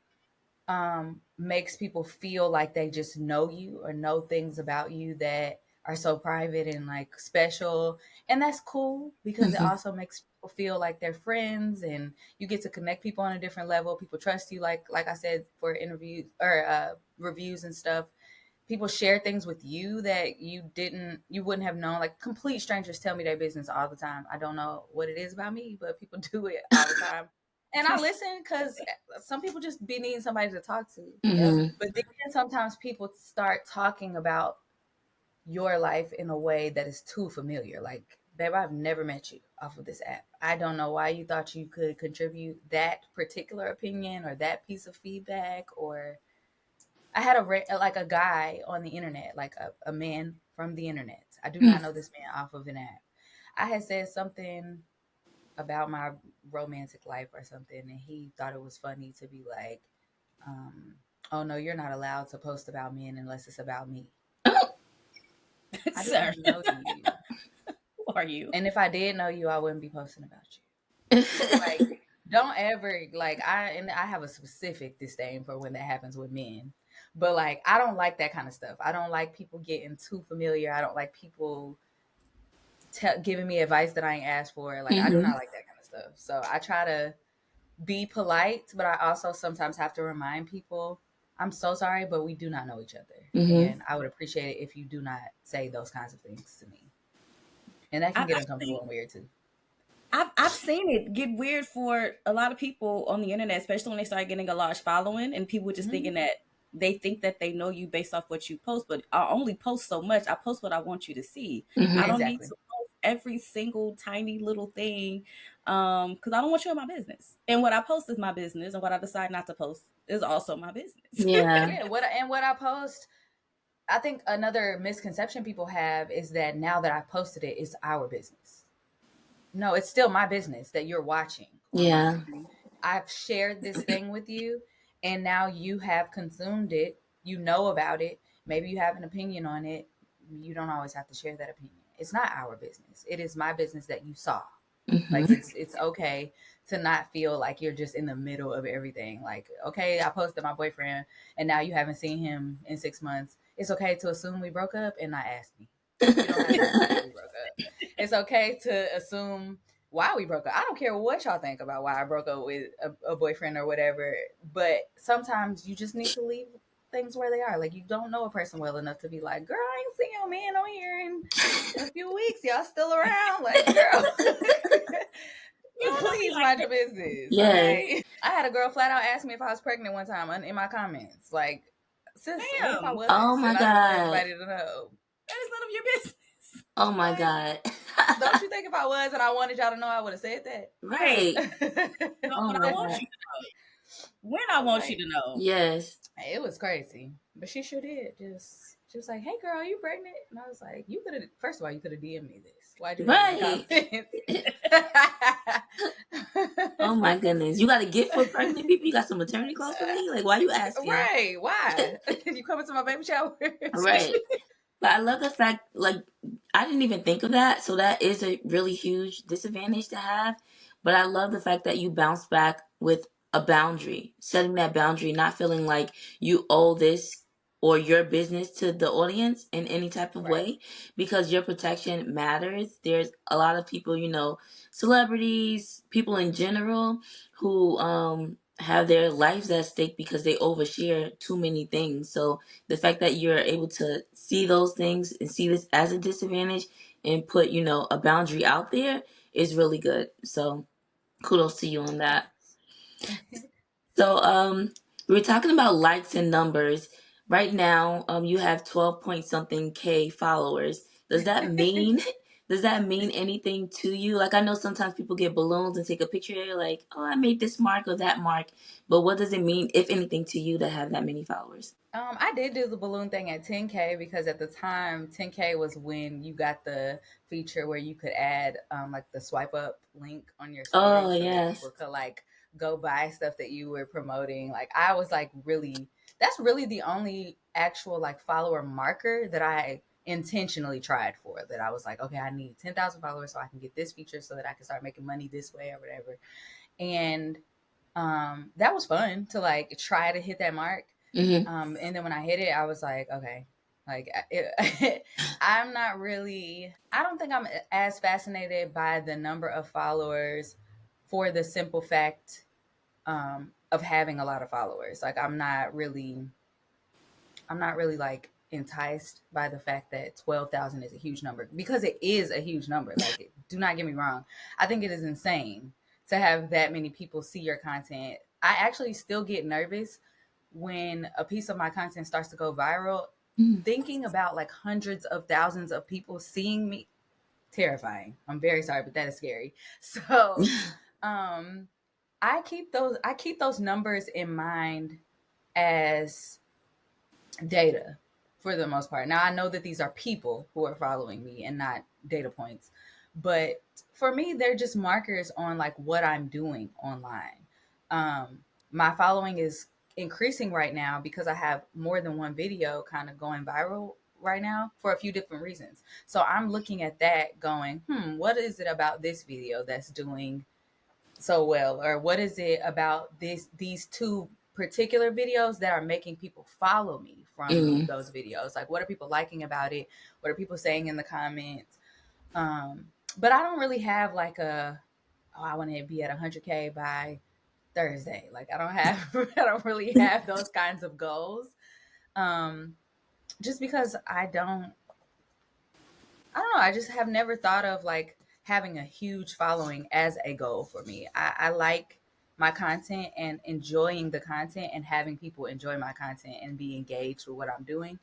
makes people feel like they just know you or know things about you that are so private and like special. And that's cool because it Hmm. also makes people feel like they're friends, and you get to connect people on a different level. People trust you, like I said, for interviews or reviews and stuff. People share things with you that you wouldn't have known. Like complete strangers tell me their business all the time. I don't know what it is about me, but people do it all the time. And I listen because some people just be needing somebody to talk to. Yep. Hmm. But then sometimes people start talking about your life in a way that is too familiar. Like, babe, I've never met you off of this app. I don't know why you thought you could contribute that particular opinion or that piece of feedback, or I had like a guy on the internet, like a man from the internet. I do not know this man off of an app. I had said something about my romantic life or something, and he thought it was funny to be like, um, "Oh no, you're not allowed to post about men unless it's about me." I do Sir, not know you, who are you? and if I did know you, I wouldn't be posting about you. Like, don't ever like I have a specific disdain for when that happens with men. But like I don't like that kind of stuff. I don't like people getting too familiar. I don't like people giving me advice that I ain't asked for. Like I do Hmm. not like that kind of stuff. So I try to be polite, but I also sometimes have to remind people, I'm so sorry, but we do not know each other. Hmm. And I would appreciate it if you do not say those kinds of things to me. And that can I've get seen uncomfortable and weird too. I've seen it get weird for a lot of people on the internet, especially when they start getting a large following and people just Mm-hmm. thinking that they think that they know you based off what you post. But I only post so much. I post what I want you to see. I Hmm. don't need Exactly. to post every single tiny little thing because I don't want you in my business. And what I post is my business, and what I decide not to post is also my business. Yeah. Yeah, what I post, I think another misconception people have is that now that I posted it, it's our business. No, it's still my business that you're watching Yeah. online. I've shared this thing with you, and now you have consumed it. You know about it. Maybe you have an opinion on it. You don't always have to share that opinion. It's not our business. It is my business that you saw. Hmm. Like it's okay to not feel like you're just in the middle of everything. Like, okay, I posted my boyfriend and now you haven't seen him in 6 months. It's okay to assume we broke up and not ask me. You don't have to ask me if we broke up. It's okay to assume why we broke up. I don't care what y'all think about why I broke up with a boyfriend or whatever, but sometimes you just need to leave things where they are. Like you don't know a person well enough to be like, girl, I ain't seen your man on here in a few weeks. Y'all still around? Like, girl, You don't know me please like mind that. your business, Yes. okay? I had a girl flat out ask me if I was pregnant one time in my comments. Like, sis, what if I Damn, wasn't? Oh my And I just want God. everybody to know. that is none of your business. Oh my Like, God. don't you think if I was and I wanted y'all to know, I would have said Right. that? No, Oh but I my want God. you to know. When I want you Like, to know. Yes. it was crazy, but she sure did. Just she was like, "Hey, girl, are you pregnant?" And I was like, "You could have. First of all, you could have DM'd me this. Why'd you put it in the Right. comments?" Oh my goodness. You got a gift for pregnant people? You got some maternity clothes for me? Like, why you asking? Right? Why? You coming to my baby shower? Right. But I love the fact, like, I didn't even think of that. So that is a really huge disadvantage to have. But I love the fact that you bounce back with a boundary, setting that boundary, not feeling like you owe this or your business to the audience in any type of Right. way because your protection matters. There's a lot of people, celebrities, people in general who have their lives at stake because they overshare too many things. So the fact that you're able to see those things and see this as a disadvantage and put a boundary out there is really good. So kudos to you on that. Thanks. So we were talking about likes and numbers. Right now you have 12 point something k followers. Does that mean does that mean anything to you? Like, I know sometimes people get balloons and take a picture like, oh, I made this mark or that mark, but what does it mean, if anything, to you to have that many followers? I did do the balloon thing at 10K because at the time 10K was when you got the feature where you could add like the swipe up link on your story Oh so that yes. people could like go buy stuff that you were promoting. Like I was like really that's really the only actual like follower marker that I intentionally tried for, that I was like, okay, I need 10,000 followers so I can get this feature so that I can start making money this way or whatever. And that was fun to like try to hit that mark. Hmm. And then when I hit it, I was like, okay, like I'm not really, I don't think I'm as fascinated by the number of followers for the simple fact of having a lot of followers. Like I'm not really like enticed by the fact that 12,000 is a huge number, because it is a huge number. Like, do not get me wrong. I think it is insane to have that many people see your content. I actually still get nervous when a piece of my content starts to go viral, thinking about like hundreds of thousands of people seeing me. Terrifying. I'm very sorry, but that is scary. So, um, I keep those numbers in mind as data for the most part. Now I know that these are people who are following me and not data points, but for me, they're just markers on like what I'm doing online. My following is increasing right now because I have more than one video kind of going viral right now for a few different reasons. So I'm looking at that going, what is it about this video that's doing so well, or what is it about these two particular videos that are making people follow me from Mm. those videos? Like, what are people liking about it? What are people saying in the comments? um but I don't really have like a, oh, I want to be at 100K by Thursday. Like, I don't have I don't really have those kinds of goals. um just because I don't know. I just have never thought of like having a huge following as a goal for me. I like my content and enjoying the content and having people enjoy my content and be engaged with what I'm doing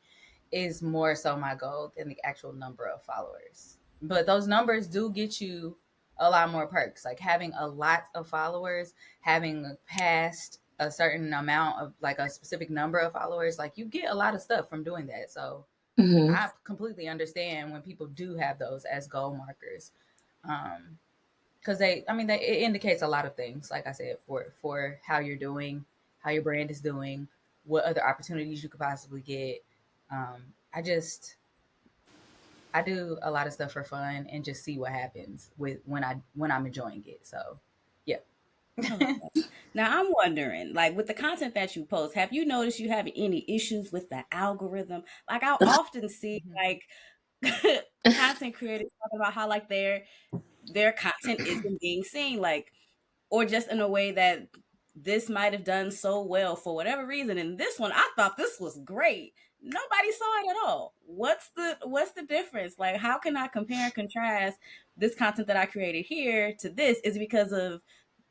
is more so my goal than the actual number of followers. But those numbers do get you a lot more perks. Like having a lot of followers, having passed a certain amount of like a specific number of followers, like you get a lot of stuff from doing that. So Mm-hmm. I completely understand when people do have those as goal markers. Because it indicates a lot of things. Like I said, for how you're doing, how your brand is doing, what other opportunities you could possibly get. I just I do a lot of stuff for fun and just see what happens with when I'm enjoying it. So, yeah. Okay. Now I'm wondering, like with the content that you post, have you noticed you have any issues with the algorithm? Like I often see Mhm. like content creators talking about how like their content isn't being seen, like or just in a way that this might have done so well for whatever reason. And this one, I thought this was great. Nobody saw it at all. What's the difference? Like, how can I compare and contrast this content that I created here to this? Is it because of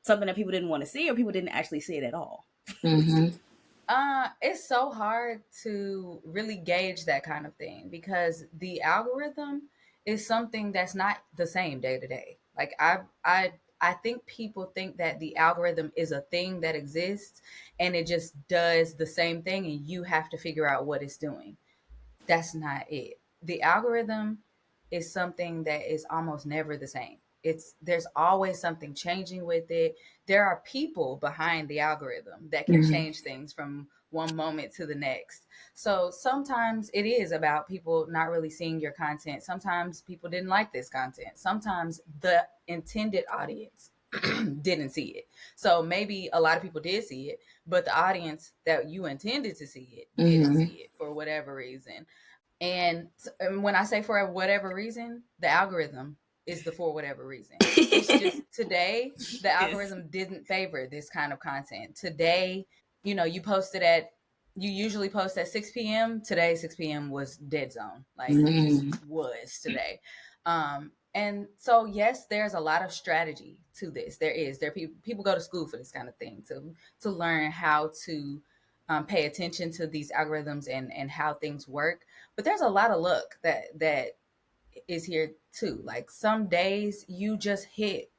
something that people didn't want to see, or people didn't actually see it at all? Mm-hmm. It's so hard to really gauge that kind of thing because the algorithm is something that's not the same day to day. Like I think people think that the algorithm is a thing that exists and it just does the same thing and you have to figure out what it's doing. That's not it. The algorithm is something that is almost never the same. There's always something changing with it. There are people behind the algorithm that can Mm-hmm. change things from one moment to the next. So sometimes it is about people not really seeing your content. Sometimes people didn't like this content. Sometimes the intended audience didn't see it. So maybe a lot of people did see it, but the audience that you intended to see it didn't Mm-hmm. see it for whatever reason. And when I say for whatever reason, the algorithm is the for whatever reason. It's just today, the Yes. algorithm didn't favor this kind of content. Today, you usually post at 6 p.m. Today, 6 p.m. was dead zone. Like it just Mm-hmm. was today. And so, yes, there's a lot of strategy to this. There is. People go to school for this kind of thing to learn how to pay attention to these algorithms and how things work. But there's a lot of luck that is here too. Like some days you just hit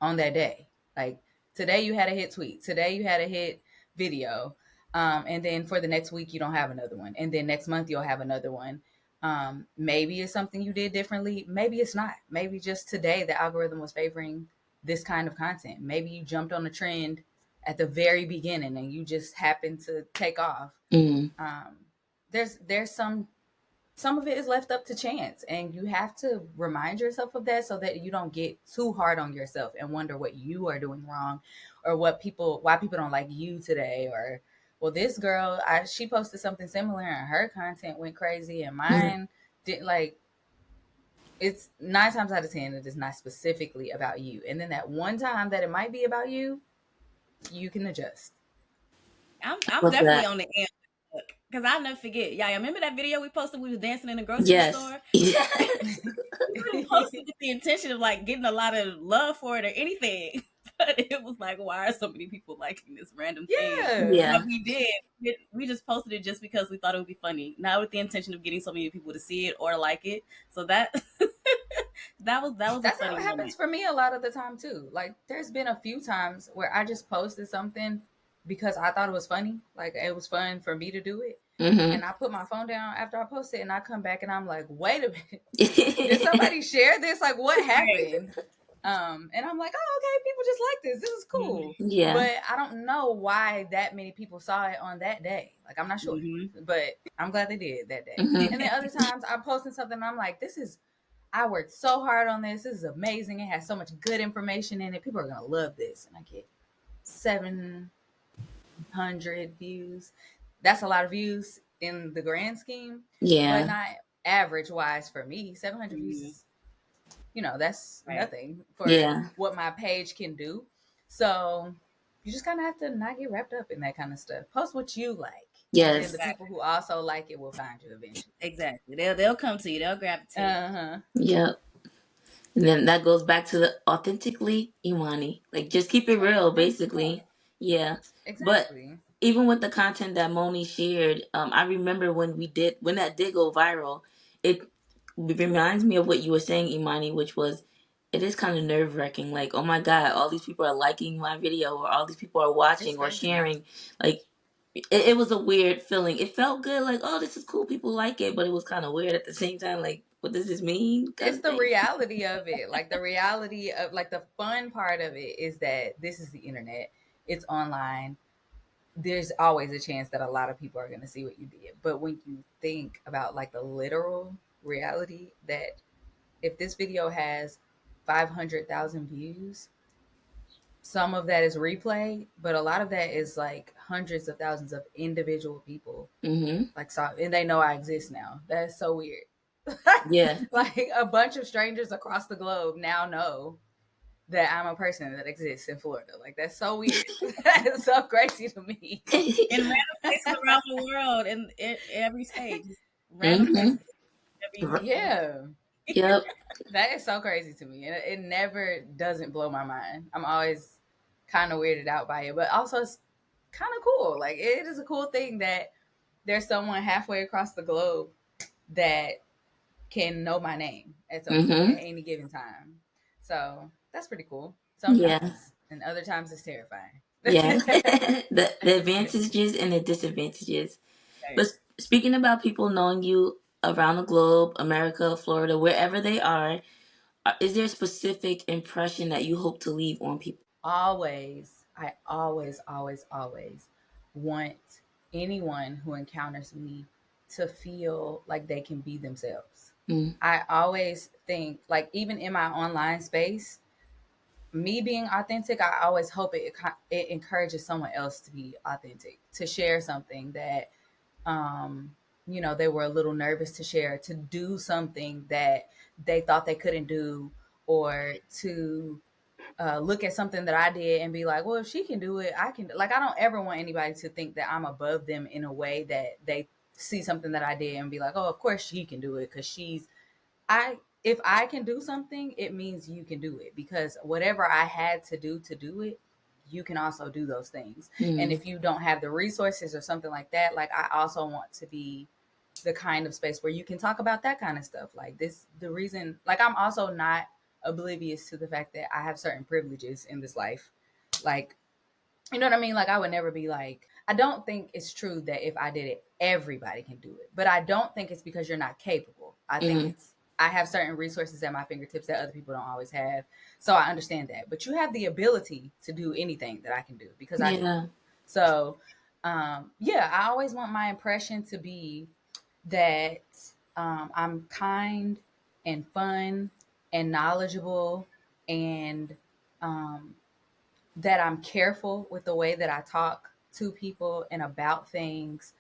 on that day. Like today you had a hit tweet. Today you had a hit video. And then for the next week you don't have another one. And then next month you'll have another one. Maybe it's something you did differently. Maybe it's not. Maybe just today the algorithm was favoring this kind of content. Maybe you jumped on a trend at the very beginning and you just happened to take off. Mm-hmm. um, there's some of it is left up to chance, and you have to remind yourself of that so that you don't get too hard on yourself and wonder what you are doing wrong, or why people don't like you today, or well, this girl, she posted something similar and her content went crazy and mine didn't. Like, it's 9 times out of 10 it is not specifically about you, and then that one time that it might be about you, you can adjust. I'm What's definitely that? on the end because I'll never forget. Yeah, remember that video we posted? We was dancing in the grocery Yes. store. Yes. We didn't post it with the intention of like getting a lot of love for it or anything. But it was like, why are so many people liking this random thing? Yeah. But Yeah. we did. We just posted it just because we thought it would be funny, not with the intention of getting so many people to see it or like it. So that that was a That's how funny it happens moment. for me a lot of the time too. Like there's been a few times where I just posted something because I thought it was funny. Like it was fun for me to do it. Mm-hmm. And I put my phone down after I post it, and I come back and I'm like, wait a minute, did somebody share this? Like, what Right. happened? And I'm like, oh, okay, people just like this. This is cool. Yeah. But I don't know why that many people saw it on that day. Like, I'm not sure. Mm-hmm. But I'm glad they did that day. Mm-hmm. And then other times I'm posting something and I'm like, I worked so hard on this. This is amazing. It has so much good information in it. People are going to love this. And I get 700 views. That's a lot of views in the grand scheme, but Yeah. not average wise for me. 700 views Mm-hmm. is, that's Right. nothing for Yeah. what my page can do. So you just kind of have to not get wrapped up in that kind of stuff. Post what you like, and then the Yes. people who also like it will find you eventually. Exactly. They'll come to you. They'll gravitate. Uh huh. Yep. And then that goes back to the authentically Imani. Like just keep it real, 100%. basically. Yeah. But Exactly. even with the content that Moni shared, I remember when that did go viral, it reminds me of what you were saying, Imani, which was it is kind of nerve wracking. Like, oh my God, all these people are liking my video, or all these people are It's watching or crazy. sharing. Like, it was a weird feeling. It felt good, like, oh, this is cool, people like it, but it was kind of weird at the same time. Like, what does this mean? Kind It's of the thing. reality of it. Like the reality of like the fun part of it is that this is the internet. It's online. There's always a chance that a lot of people are going to see what you did. But when you think about like the literal reality that if this video has 500,000 views, some of that is replay, but a lot of that is like hundreds of thousands of individual people. Mm-hmm. Like, so, and they know I exist now. That's so weird. Yeah. Like a bunch of strangers across the globe now know that I'm a person that exists in Florida. Like that's so weird. That is so crazy to me. In random places around the world, in every state, just random Mm-hmm. places. Every, Yeah, Yep. that is so crazy to me, and it never doesn't blow my mind. I'm always kind of weirded out by it, but also it's kind of cool. Like it is a cool thing that there's someone halfway across the globe that can know my name at some point Mm-hmm. at any given time. So that's pretty cool Yeah. sometimes, and other times it's terrifying. Yeah. The advantages and the disadvantages. right. But speaking about people knowing you around the globe, America, Florida, wherever they are, is there a specific impression that you hope to leave on people? I always want anyone who encounters me to feel like they can be themselves. Mm, I always think, like, even in my online space, me being authentic, I always hope it encourages someone else to be authentic, to share something that, um, they were a little nervous to share, to do something that they thought they couldn't do, or to look at something that I did and be like, well, if she can do it, I can. Like, I don't ever want anybody to think that I'm above them in a way that they see something that I did and be like, oh, of course she can do it because if I can do something, it means you can do it because whatever I had to do it, you can also do those things. And mm, if you don't have the resources or something like that, like I also want to be the kind of space where you can talk about that kind of stuff. Like the reason, like I'm also not oblivious to the fact that I have certain privileges in this life. Like, you know what I mean? Like I would never be like, I don't think it's true that if I did it, everybody can do it. But I don't think it's because you're not capable. I think mm. it's I have certain resources at my fingertips that other people don't always have. So I understand that. But you have the ability to do anything that I can do because I do. Yeah. So yeah, I always want my impression to be that I'm kind and fun and knowledgeable and um, that I'm careful with the way that I talk to people and about things.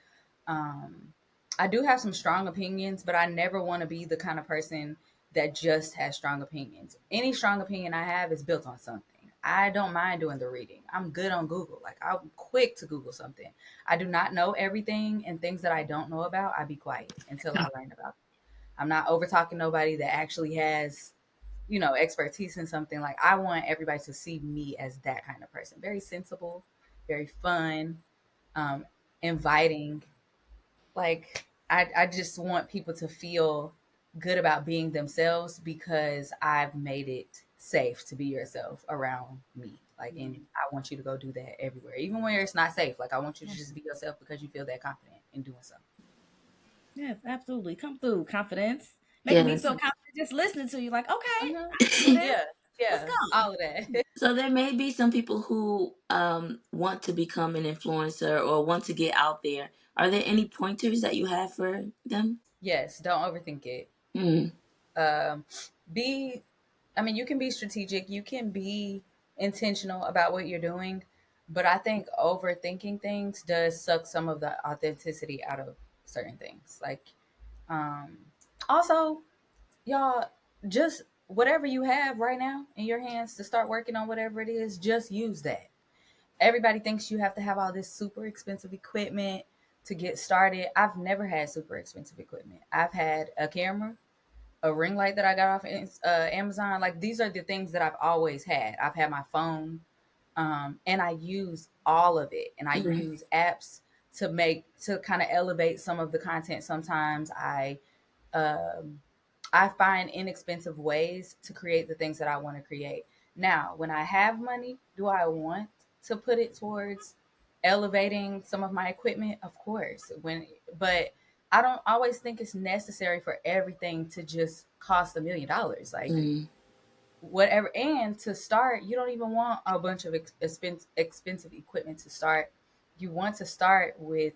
Um, I do have some strong opinions, but I never want to be the kind of person that just has strong opinions. Any strong opinion I have is built on something. I don't mind doing the reading. I'm good on Google. Like I'm quick to Google something. I do not know everything, and things that I don't know about, I be quiet until I learn about it. I'm not over talking nobody that actually has expertise in something. Like I want everybody to see me as that kind of person. Very sensible, very fun, um, inviting. Like I just want people to feel good about being themselves because I've made it safe to be yourself around me. Like, and I want you to go do that everywhere, even when it's not safe. Like, I want you to just be yourself because you feel that confident in doing so. Yes, absolutely. Come through, confidence. Making me Yes. feel confident just listening to you. Like, okay, Uh-huh. I can do this. Yeah, Let's yeah, go. all of that. So there may be some people who want to become an influencer or want to get out there. Are there any pointers that you have for them? Yes, don't overthink it. Mm, Um, be, I mean, you can be strategic, you can be intentional about what you're doing, but I think overthinking things does suck some of the authenticity out of certain things. Like, um, also, y'all, just whatever you have right now in your hands to start working on whatever it is, just use that. Everybody thinks you have to have all this super expensive equipment to get started. I've never had super expensive equipment. I've had a camera, a ring light that I got off Amazon. Like, these are the things that I've always had. I've had my phone, and I use all of it, and I mm, use apps to kind of elevate some of the content. Sometimes um, I find inexpensive ways to create the things that I want to create. Now, when I have money, do I want to put it towards elevating some of my equipment? Of course. But I don't always think it's necessary for everything to just cost $1 million. Like, mm, whatever. And to start, you don't even want a bunch of expensive equipment to start. You want to start with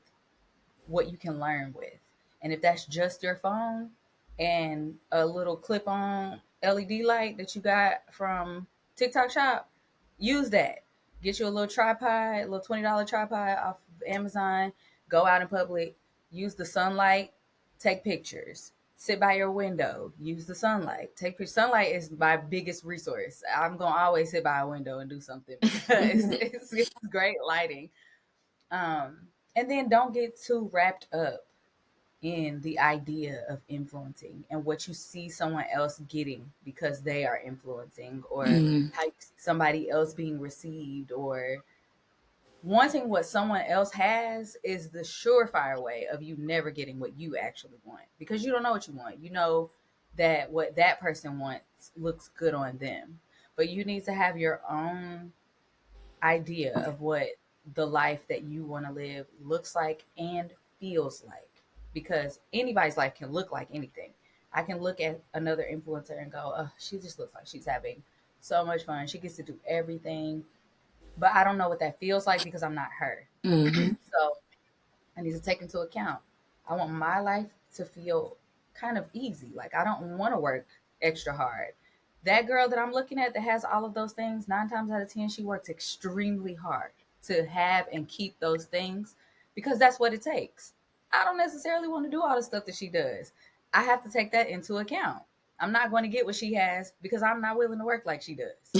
what you can learn with. And if that's just your phone and a little clip on LED light that you got from TikTok Shop, use that. Get you a little tripod, a little $20 tripod off of Amazon, go out in public, use the sunlight, take pictures. Sit by your window, use the sunlight. Take pictures. Sunlight is my biggest resource. I'm gonna always sit by a window and do something because it's great lighting. And then don't get too wrapped up in the idea of influencing and what you see someone else getting because they are influencing, or mm, how you see somebody else being received, or wanting what someone else has is the surefire way of you never getting what you actually want, because you don't know what you want. You know that what that person wants looks good on them, but you need to have your own idea of what the life that you want to live looks like and feels like, because anybody's life can look like anything. I can look at another influencer and go, oh, she just looks like she's having so much fun, she gets to do everything, but I don't know what that feels like because I'm not her. mm, So I need to take into account, I want my life to feel kind of easy. Like, I don't want to work extra hard. That girl that I'm looking at that has all of those things, 9 times out of 10, she works extremely hard to have and keep those things because that's what it takes. I don't necessarily want to do all the stuff that she does. I have to take that into account. I'm not going to get what she has because I'm not willing to work like she does.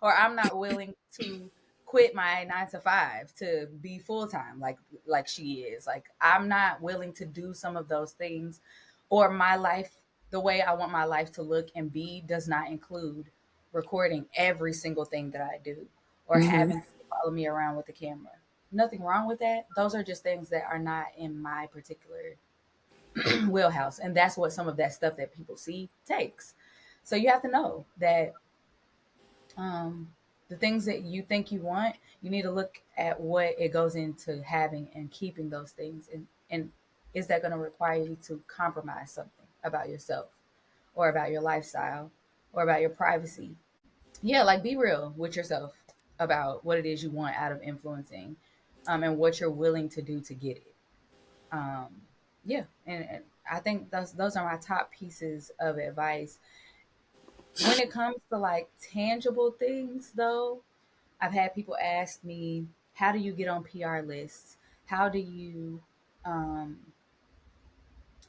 Or I'm not willing to quit my 9 to 5 to be full time like she is. Like, I'm not willing to do some of those things, or my life, the way I want my life to look and be, does not include recording every single thing that I do or mm, having people follow me around with the camera. Nothing wrong with that. Those are just things that are not in my particular wheelhouse, and that's what some of that stuff that people see takes. So you have to know that um, the things that you think you want, you need to look at what it goes into having and keeping those things. And is that going to require you to compromise something about yourself or about your lifestyle or about your privacy? Yeah, like, be real with yourself about what it is you want out of influencing, and what you're willing to do to get it. Um, yeah, and I think those are my top pieces of advice. When it comes to like tangible things, though, I've had people ask me, how do you get on PR lists? How do you um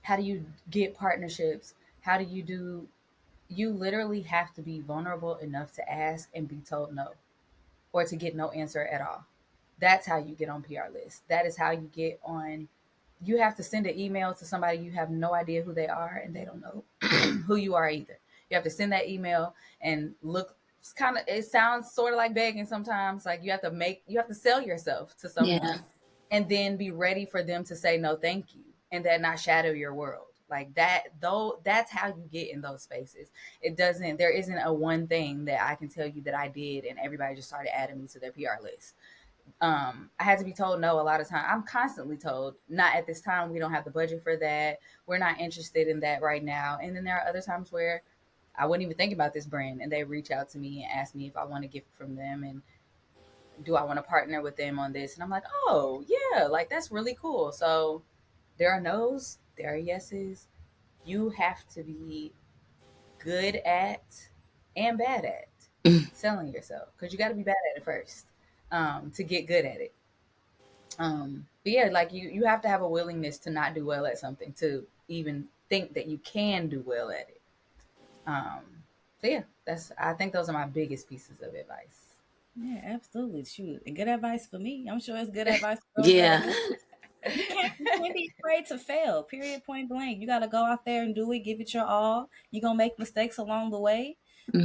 how do you get partnerships? How do you do You literally have to be vulnerable enough to ask and be told no, or to get no answer at all. That's how you get on PR lists. That is how you get on. You have to send an email to somebody you have no idea who they are, and they don't know who you are either. You have to send that email and look. It's kind of, it sounds sort of like begging sometimes. Like, you have to sell yourself to yeah. someone, and then be ready for them to say no, thank you, and that not shadow your world like that. Though that's how you get in those spaces. It doesn't. There isn't a one thing that I can tell you that I did, and everybody just started adding me to their PR list. I had to be told no a lot of times. I'm constantly told, not at this time. We don't have the budget for that. We're not interested in that right now. And then there are other times where I wouldn't even think about this brand, and they reach out to me and ask me if I want to get from them and do I want to partner with them on this. And I'm like, oh yeah, like that's really cool. So there are no's, there are yeses. You have to be good at and bad at selling yourself, because you got to be bad at it first, to get good at it. But yeah, like you have to have a willingness to not do well at something to even think that you can do well at it. Um, so yeah, that's I think those are my biggest pieces of advice. Yeah, absolutely. Shoot. And good advice for me. I'm sure it's good advice for those that are Yeah. listening. You can't be afraid to fail. Period. Point blank. You gotta go out there and do it. Give it your all. You're gonna make mistakes along the way.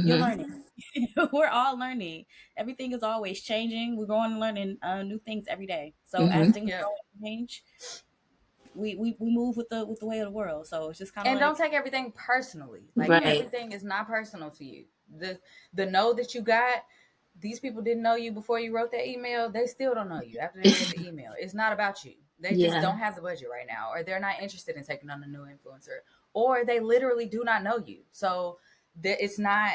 You're Hmm. learning. We're all learning. Everything is always changing. We're going and learning new things every day. So as Hmm. things Yeah. grow and change, we move with the way of the world. So it's just kind of And don't like take everything personally. Like yeah, Right. everything is not personal to you. The know that you got, these people didn't know you before you wrote that email. They still don't know you after they read the email. It's not about you. They just Yeah. don't have the budget right now, or they're not interested in taking on a new influencer, or they literally do not know you. So it's not,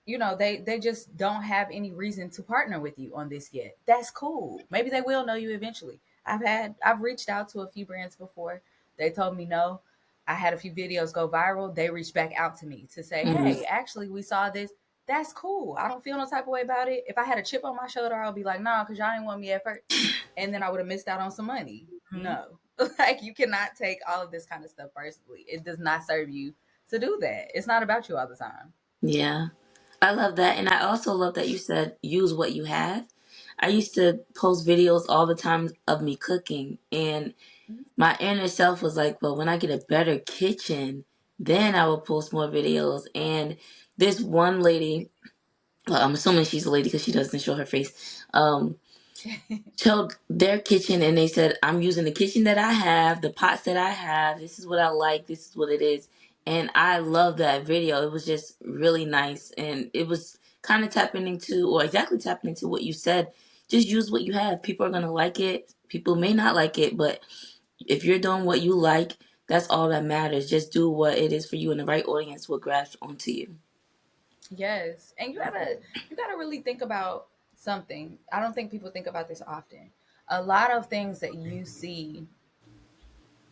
they just don't have any reason to partner with you on this yet. That's cool. Maybe they will know you eventually. I've reached out to a few brands before. They told me no. I had a few videos go viral. They reached back out to me to say, Hmm. hey, actually we saw this. That's cool. I don't feel no type of way about it. If I had a chip on my shoulder, I'll be like, nah, because y'all didn't want me at first. And then I would have missed out on some money. mhm. No. Like, you cannot take all of this kind of stuff personally. It does not serve you to do that. It's not about you all the time. Yeah. I love that. And I also love that you said use what you have. I used to post videos all the time of me cooking, and my inner self was like, well, when I get a better kitchen, then I will post more videos. And this one lady, well, I'm assuming she's a lady because she doesn't show her face, showed their kitchen, and they said, I'm using the kitchen that I have, the pots that I have. This is what I like. This is what it is. And I love that video. It was just really nice. And it was kind of tapping into, or exactly tapping into what you said. Just use what you have. People are going to like it. People may not like it, but if you're doing what you like, that's all that matters. Just do what it is for you, and the right audience will grasp onto you. Yes. And you gotta really think about something. I don't think people think about this often. A lot of things that you see,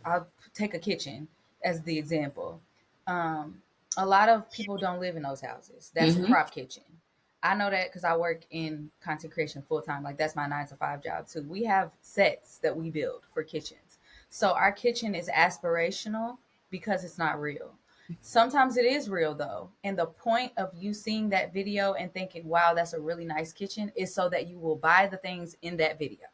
I'll take a kitchen as the example. Um, a lot of people don't live in those houses. That's a Hmm. prop kitchen. I know that because I work in content creation full time. Like, that's my 9 to 5 job too. We have sets that we build for kitchens. So our kitchen is aspirational because it's not real. Sometimes it is real though. And the point of you seeing that video and thinking, wow, that's a really nice kitchen, is so that you will buy the things in that video.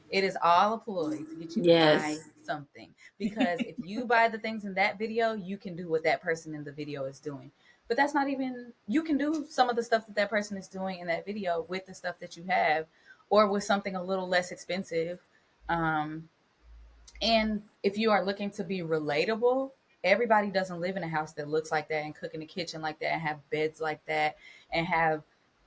It is all a ploy to get you to buy Yes. something. Because if you buy the things in that video, you can do what that person in the video is doing. But that's not even, you can do some of the stuff that that person is doing in that video with the stuff that you have, or with something a little less expensive. Um, and if you are looking to be relatable, everybody doesn't live in a house that looks like that and cook in a kitchen like that and have beds like that and have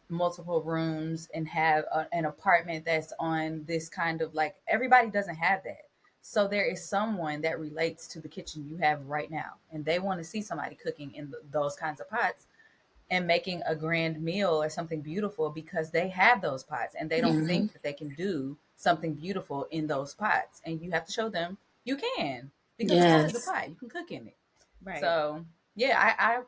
multiple rooms and have an apartment that's on this kind of, like, everybody doesn't have that. So there is someone that relates to the kitchen you have right now, and they want to see somebody cooking in those kinds of pots and making a grand meal or something beautiful because they have those pots and they don't Hmm. think that they can do something beautiful in those pots. And you have to show them you can, because a pot is a Yes. pot. You can cook in it. right. So yeah,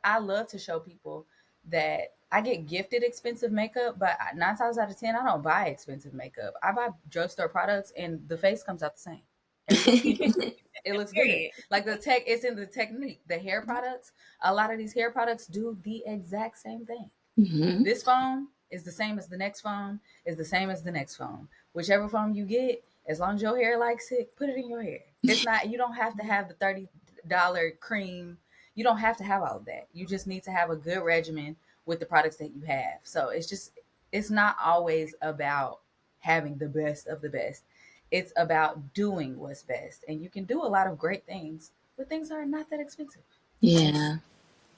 I love to show people that I get gifted expensive makeup, but 9 times out of 10, I don't buy expensive makeup. I buy drugstore products, and the face comes out the same every time. It looks good. Period. Like, it's in the technique. The hair products, a lot of these hair products do the exact same thing. Hmm. This phone is the same as the next phone, is the same as the next phone. Whichever phone you get, as long as your hair likes it, put it in your hair. It's not, you don't have to have the $30 cream. You don't have to have all of that. You just need to have a good regimen with the products that you have. So it's not always about having the best of the best. It's about doing what's best. And you can do a lot of great things, but things are not that expensive. Yeah.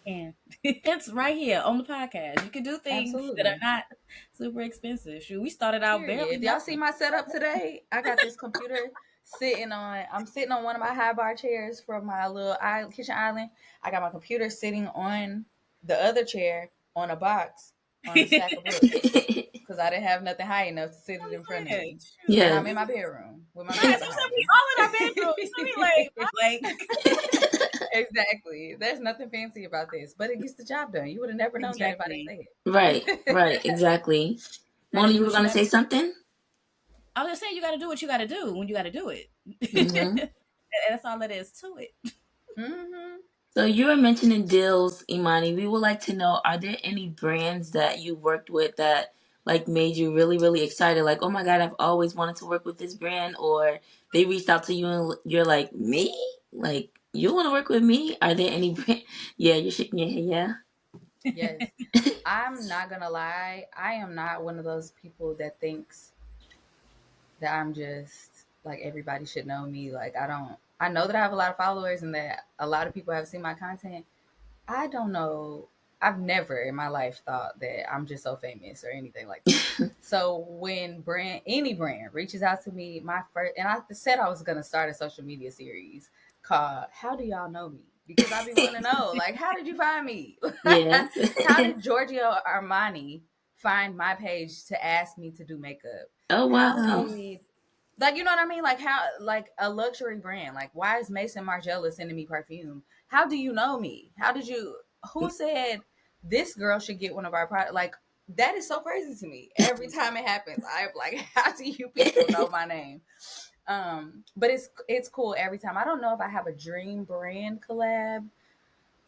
can. It's right here on the podcast. You can do things that are Absolutely. not super expensive. Shoot, we started out Period. barely If y'all see nothing. my setup today, I got this computer I'm sitting on one of my high bar chairs from my little kitchen island. I got my computer sitting on the other chair on a box on a stack of books because I didn't have nothing high enough to sit it in front of me. Shoot. And Yes. I'm in my bedroom with my Yes, man you said behind we me. all in our bedrooms. So we Exactly. There's nothing fancy about this, but it gets the job done. You would have never known that if I didn't exactly. say Right, right, it. exactly. Gotta Moni, do you were what you gonna gotta say something? I was just saying you gotta do what you gotta do when you gotta do it. Hmm. And that's all it is to it. Hmm. So you were mentioning deals, Imani. We would like to know, are there any brands that you worked with that like made you really, really excited? Like, oh my God, I've always wanted to work with this brand, or they reached out to you and you're like, me? Like, you want to work with me? Are there any brand? Yeah, you're shaking your head. Yes. I'm not gonna lie. I am not one of those people that thinks that I'm just like everybody should know me. Like I don't. I know that I have a lot of followers and that a lot of people have seen my content. I don't know. I've never in my life thought that I'm just so famous or anything like that. So when any brand reaches out to me, my first, and I said I was gonna start a social media series called "How Do Y'all Know Me?" Because I be wanting to know, like, how did you find me? Yes. How did Giorgio Armani find my page to ask me to do makeup? Oh How wow. did like you know what I mean? Like how like a luxury brand. Like why is Mason Margiela sending me perfume? How do you know me? How did you who said this girl should get one of our products? Like that is so crazy to me. Every time it happens, I'm like, how do you people know my name? But it's cool every time. I don't know if I have a dream brand collab,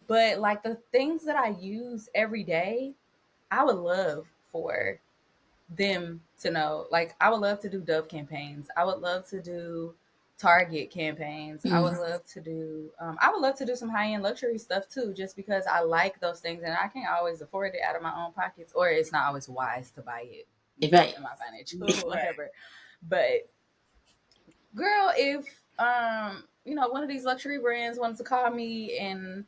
but like the things that I use every day, I would love for them to know. Like I would love to do Dove campaigns. I would love to do Target campaigns. Mm, I would love to do some high end luxury stuff too, just because I like those things and I can't always afford it out of my own pockets, or it's not always wise to buy it because right. of my financial Right. whatever. But girl, if one of these luxury brands wanted to call me and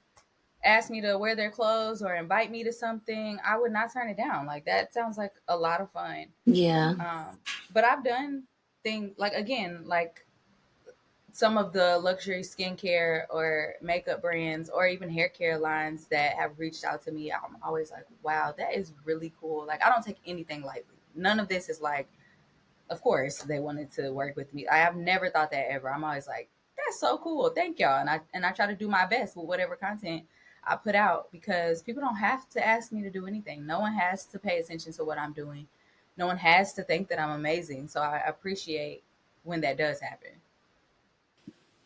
ask me to wear their clothes or invite me to something, I would not turn it down. Like that sounds like a lot of fun. Yeah. Um, but I've done things like again, like some of the luxury skincare or makeup brands or even hair care lines that have reached out to me. I'm always like, wow, that is really cool. Like I don't take anything lightly. None of this is like, of course they wanted to work with me. I have never thought that ever. I'm always like, that's so cool. Thank y'all. And I try to do my best with whatever content I put out because people don't have to ask me to do anything. No one has to pay attention to what I'm doing. No one has to think that I'm amazing. So I appreciate when that does happen.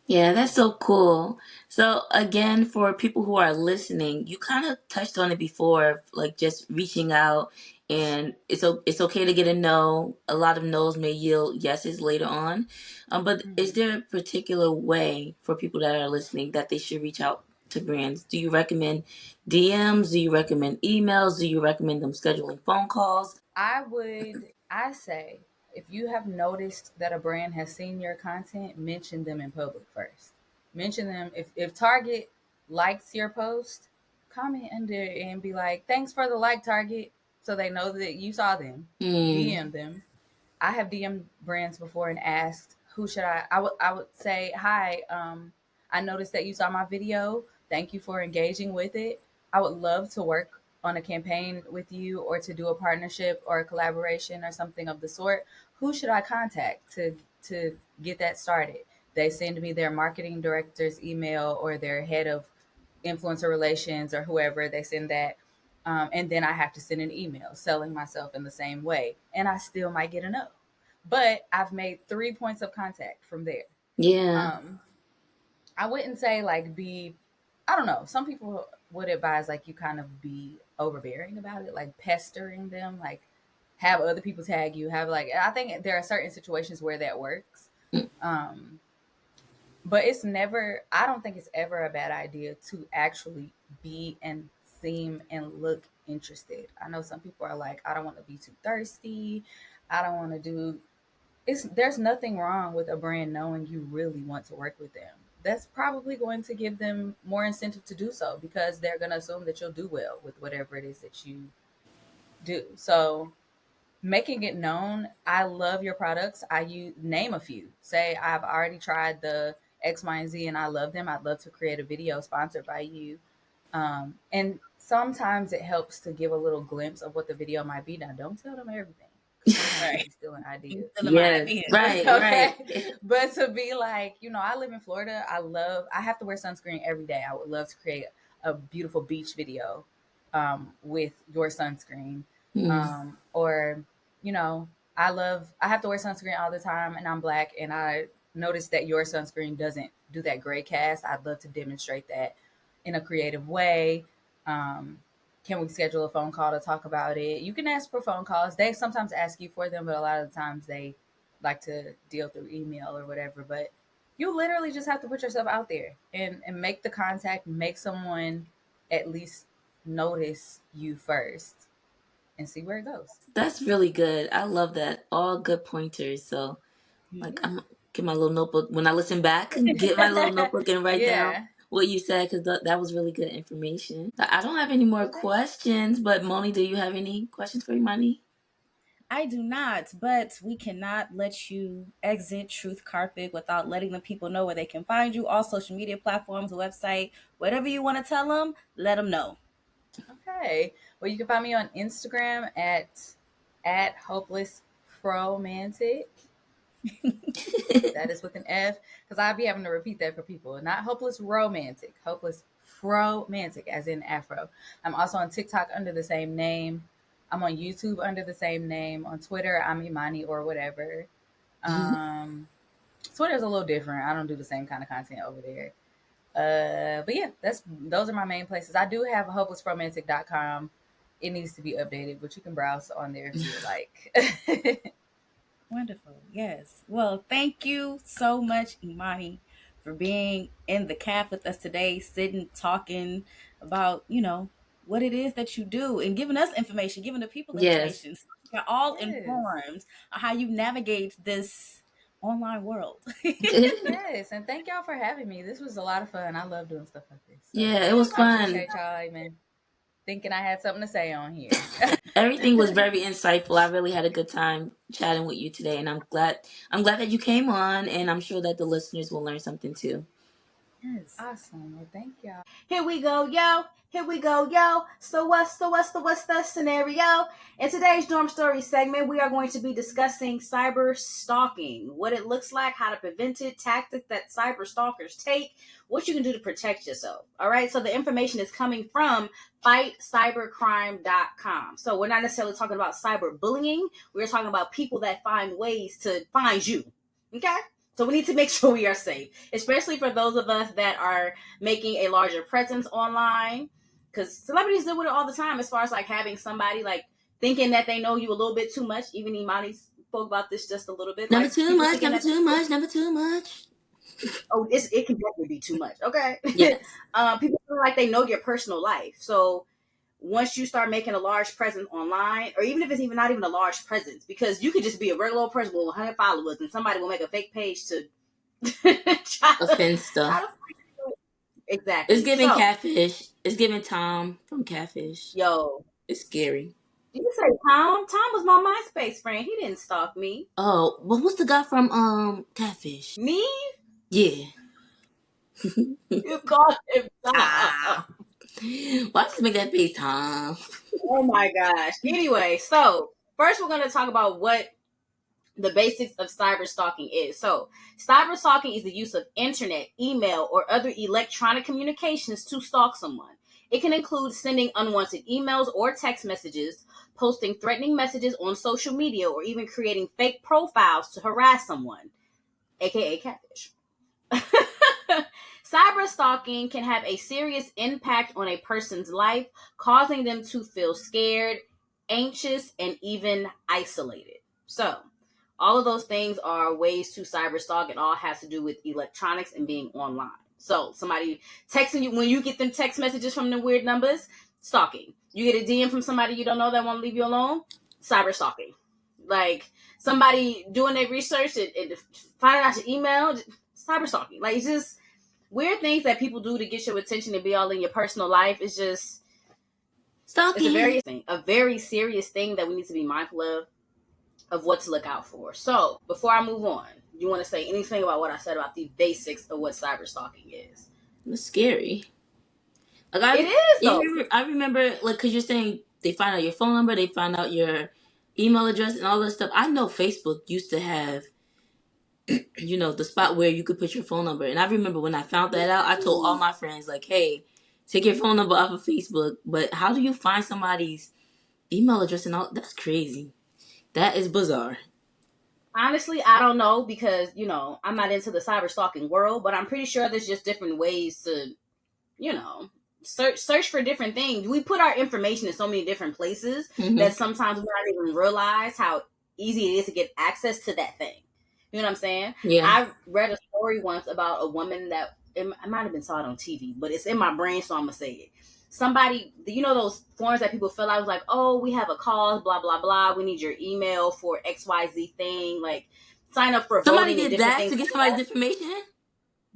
Yeah, that's so cool. So again, for people who are listening, you kind of touched on it before, like just reaching out, and it's okay to get a no. A lot of no's may yield yeses later on. But is Mhm. there a particular way for people that are listening that they should reach out to brands? Do you recommend DMs? Do you recommend emails? Do you recommend them scheduling phone calls? I say, if you have noticed that a brand has seen your content, mention them in public first. Mention them. If Target likes your post, comment under and be like, thanks for the like, Target, so they know that you saw them. Hmm. DM them. I have DM brands before and asked who should I would say, hi, I noticed that you saw my video. Thank you for engaging with it. I would love to work on a campaign with you or to do a partnership or a collaboration or something of the sort. Who should I contact to get that started? They send me their marketing director's email or their head of influencer relations or whoever. They send that, and then I have to send an email selling myself in the same way, and I still might get a no. But I've made 3 points of contact from there. Yeah. Um, I wouldn't say like be, I don't know. Some people would advise like you kind of be overbearing about it, like pestering them, like have other people tag you, have like, I think there are certain situations where that works. Um, but it's never, I don't think it's ever a bad idea to actually be and seem and look interested. I know some people are like, I don't want to be too thirsty. I don't want to do, there's nothing wrong with a brand knowing you really want to work with them. that's probably going to give them more incentive to do so, because they're going to assume that you'll do well with whatever it is that you do. So making it known, I love your products. Name a few. Say I've already tried the X, Y, and Z and I love them. I'd love to create a video sponsored by you. And sometimes it helps to give a little glimpse of what the video might be. Now, don't tell them everything, because sometimes you Right. be stealing You ideas. still in my Yes, idea. right, Okay. right. But to be like, I live in Florida. I have to wear sunscreen every day. I would love to create a beautiful beach video with your sunscreen. Mm. Or, you know, I have to wear sunscreen all the time, and I'm black, and I noticed that your sunscreen doesn't do that gray cast. I'd love to demonstrate that in a creative way. Um, can we schedule a phone call to talk about it? You can ask for phone calls. They sometimes ask you for them, but a lot of the times they like to deal through email or whatever. But you literally just have to put yourself out there and make the contact, make someone at least notice you first and see where it goes. That's really good. I love that. All good pointers. So, like, Yeah. I'm get my little notebook when I listen back. Get my little notebook and write down Yeah. what you said because that was really good information. I don't have any more Okay. questions, but Moni, do you have any questions for Imani? I do not, but we cannot let you exit Truth Carpet without letting the people know where they can find you, all social media platforms, website, whatever you want to tell them, let them know. Okay. Well, you can find me on Instagram at hopeless romantic. That is with an F, because I'll be having to repeat that for people. Not hopeless romantic, hopeless romantic, as in Afro. I'm also on TikTok under the same name. I'm on YouTube under the same name. On Twitter, I'm Imani or whatever. Um, Twitter's a little different. I don't do the same kind of content over there. But yeah, those are my main places. I do have hopelessromantic.com. It needs to be updated, but you can browse on there if you would like. Wonderful. Yes. Well, thank you so much, Imani, for being in the caf with us today, sitting, talking about, what it is that you do and giving us information, giving the people Yes. information. So we're all Yes. informed on how you navigate this online world. Yes, and thank y'all for having me. This was a lot of fun. I love doing stuff like this. So Yeah, it was I fun. appreciate y'all even thinking I had something to say on here. Everything was very insightful. I really had a good time chatting with you today, and I'm glad that you came on, and I'm sure that the listeners will learn something too. Yes. Awesome. Well, thank y'all. Here we go, yo. Here we go, yo. So what's the scenario? In today's dorm story segment, we are going to be discussing cyber stalking, what it looks like, how to prevent it, tactics that cyber stalkers take, what you can do to protect yourself. All right. So the information is coming from fightcybercrime.com. So we're not necessarily talking about cyberbullying. We're talking about people that find ways to find you. Okay. So we need to make sure we are safe, especially for those of us that are making a larger presence online, because celebrities deal with it all the time, as far as like having somebody like thinking that they know you a little bit too much. Even Imani spoke about this just a little bit, Never like too people much, thinking never that too much, never too much. it can definitely be too much. Okay. Yes. People feel like they know your personal life, so once you start making a large presence online, or even if it's even not even a large presence, because you could just be a regular old person with 100 followers and somebody will make a fake page to Offense try stuff. to It's exactly. giving So, catfish. It's giving Tom from Catfish. yo, It's scary. did you say Tom? Tom was my MySpace friend. He didn't stalk me. Oh, what was the guy from Catfish? Me? Yeah. You called him Tom. Ah. Why does it make that face, Tom? Oh my gosh. Anyway, so first we're going to talk about what the basics of cyber stalking is. So, cyber stalking is the use of internet, email, or other electronic communications to stalk someone. It can include sending unwanted emails or text messages, posting threatening messages on social media, or even creating fake profiles to harass someone, aka catfish. Cyber stalking can have a serious impact on a person's life, causing them to feel scared, anxious, and even isolated. So, all of those things are ways to cyber stalk, and all has to do with electronics and being online. So, somebody texting you, when you get them text messages from the weird numbers, stalking. You get a DM from somebody you don't know that won't leave you alone, cyber stalking. Like somebody doing their research and finding out your email, cyber stalking. Like it's just weird things that people do to get your attention and be all in your personal life is just, it's Stalking. a very serious thing that we need to be mindful of what to look out for. So before I move on, you want to say anything about what I said about the basics of what cyberstalking is? It's scary. Like It is though. I remember like because you're saying they find out your phone number, they find out your email address and all that stuff. I know Facebook used to have the spot where you could put your phone number. And I remember when I found that out, I told all my friends, like, hey, take your phone number off of Facebook. But how do you find somebody's email address and all? That's crazy. That is bizarre. Honestly, I don't know because, I'm not into the cyber stalking world, but I'm pretty sure there's just different ways to, you know, search for different things. We put our information in so many different places that sometimes we don't even realize how easy it is to get access to that thing. You know what I'm saying? Yeah. I read a story once about a woman that I might have been saw it on TV, but it's in my brain, so I'm gonna say it. Somebody, those forms that people fill out, was like, oh, we have a cause, blah blah blah. We need your email for XYZ thing, like sign up for Somebody voting and did different that things. to get Like somebody's that. information?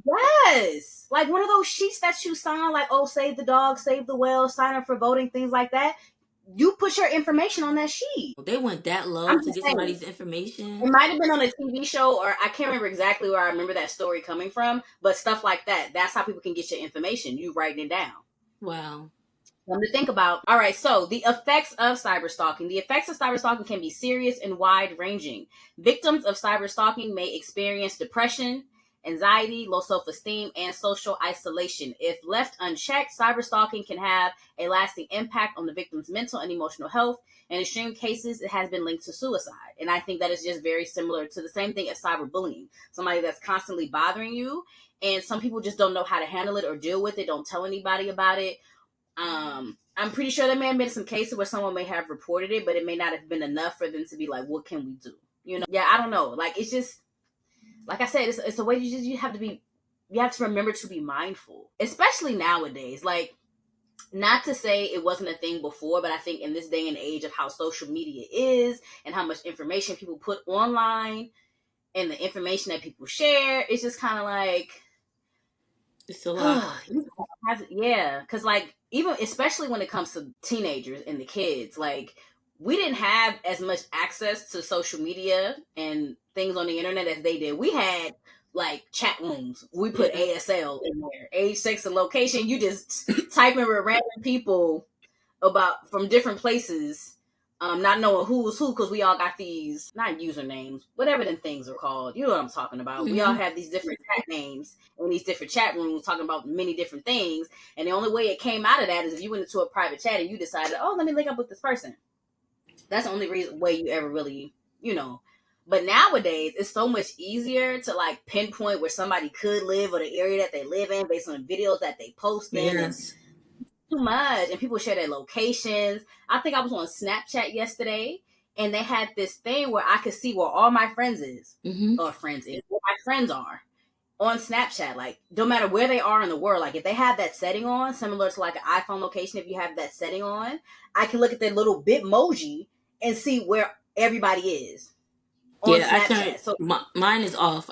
Yes, like one of those sheets that you sign, like, oh, save the dog, save the whale, sign up for voting, things like that. You put your information on that sheet. They went that I'm low to just get saying. somebody's information? It might have been on a TV show, or I can't remember exactly where I remember that story coming from, but stuff like that. That's how people can get your information. You writing it down. Wow. Something to think about. All right, so the effects of cyberstalking. The effects of cyberstalking can be serious and wide-ranging. Victims of cyberstalking may experience depression, anxiety, low self-esteem, and social isolation. If left unchecked, cyberstalking can have a lasting impact on the victim's mental and emotional health. In extreme cases, it has been linked to suicide. And I think that is just very similar to the same thing as cyberbullying. Somebody that's constantly bothering you, and some people just don't know how to handle it or deal with it, don't tell anybody about it. I'm pretty sure there may have been some cases where someone may have reported it, but it may not have been enough for them to be like, what can we do? Yeah, I don't know. Like, it's just, like I said, it's a way you have to remember to be mindful, especially nowadays. Like, not to say it wasn't a thing before, but I think in this day and age of how social media is and how much information people put online and the information that people share, it's just kind of like, It's a lot. yeah, because like, even especially when it comes to teenagers and the kids, like, we didn't have as much access to social media and things on the internet as they did. We had like chat rooms. We put ASL in there, age, sex, and location. You just type in with random people about from different places, not knowing who's who, because we all got these, not usernames, whatever them things are called. You know what I'm talking about. We all have these different chat names in these different chat rooms talking about many different things. And the only way it came out of that is if you went into a private chat and you decided, oh, let me link up with this person. That's the only way you ever really, But nowadays, it's so much easier to like pinpoint where somebody could live or the area that they live in based on the videos that they post in. Yes. Too much, and people share their locations. I think I was on Snapchat yesterday, and they had this thing where I could see where all my friends is, where my friends are on Snapchat. Like, no matter where they are in the world, like if they have that setting on, similar to like an iPhone location, if you have that setting on, I can look at their little Bitmoji and see where everybody is on Yeah, I turned Snapchat. So mine is off.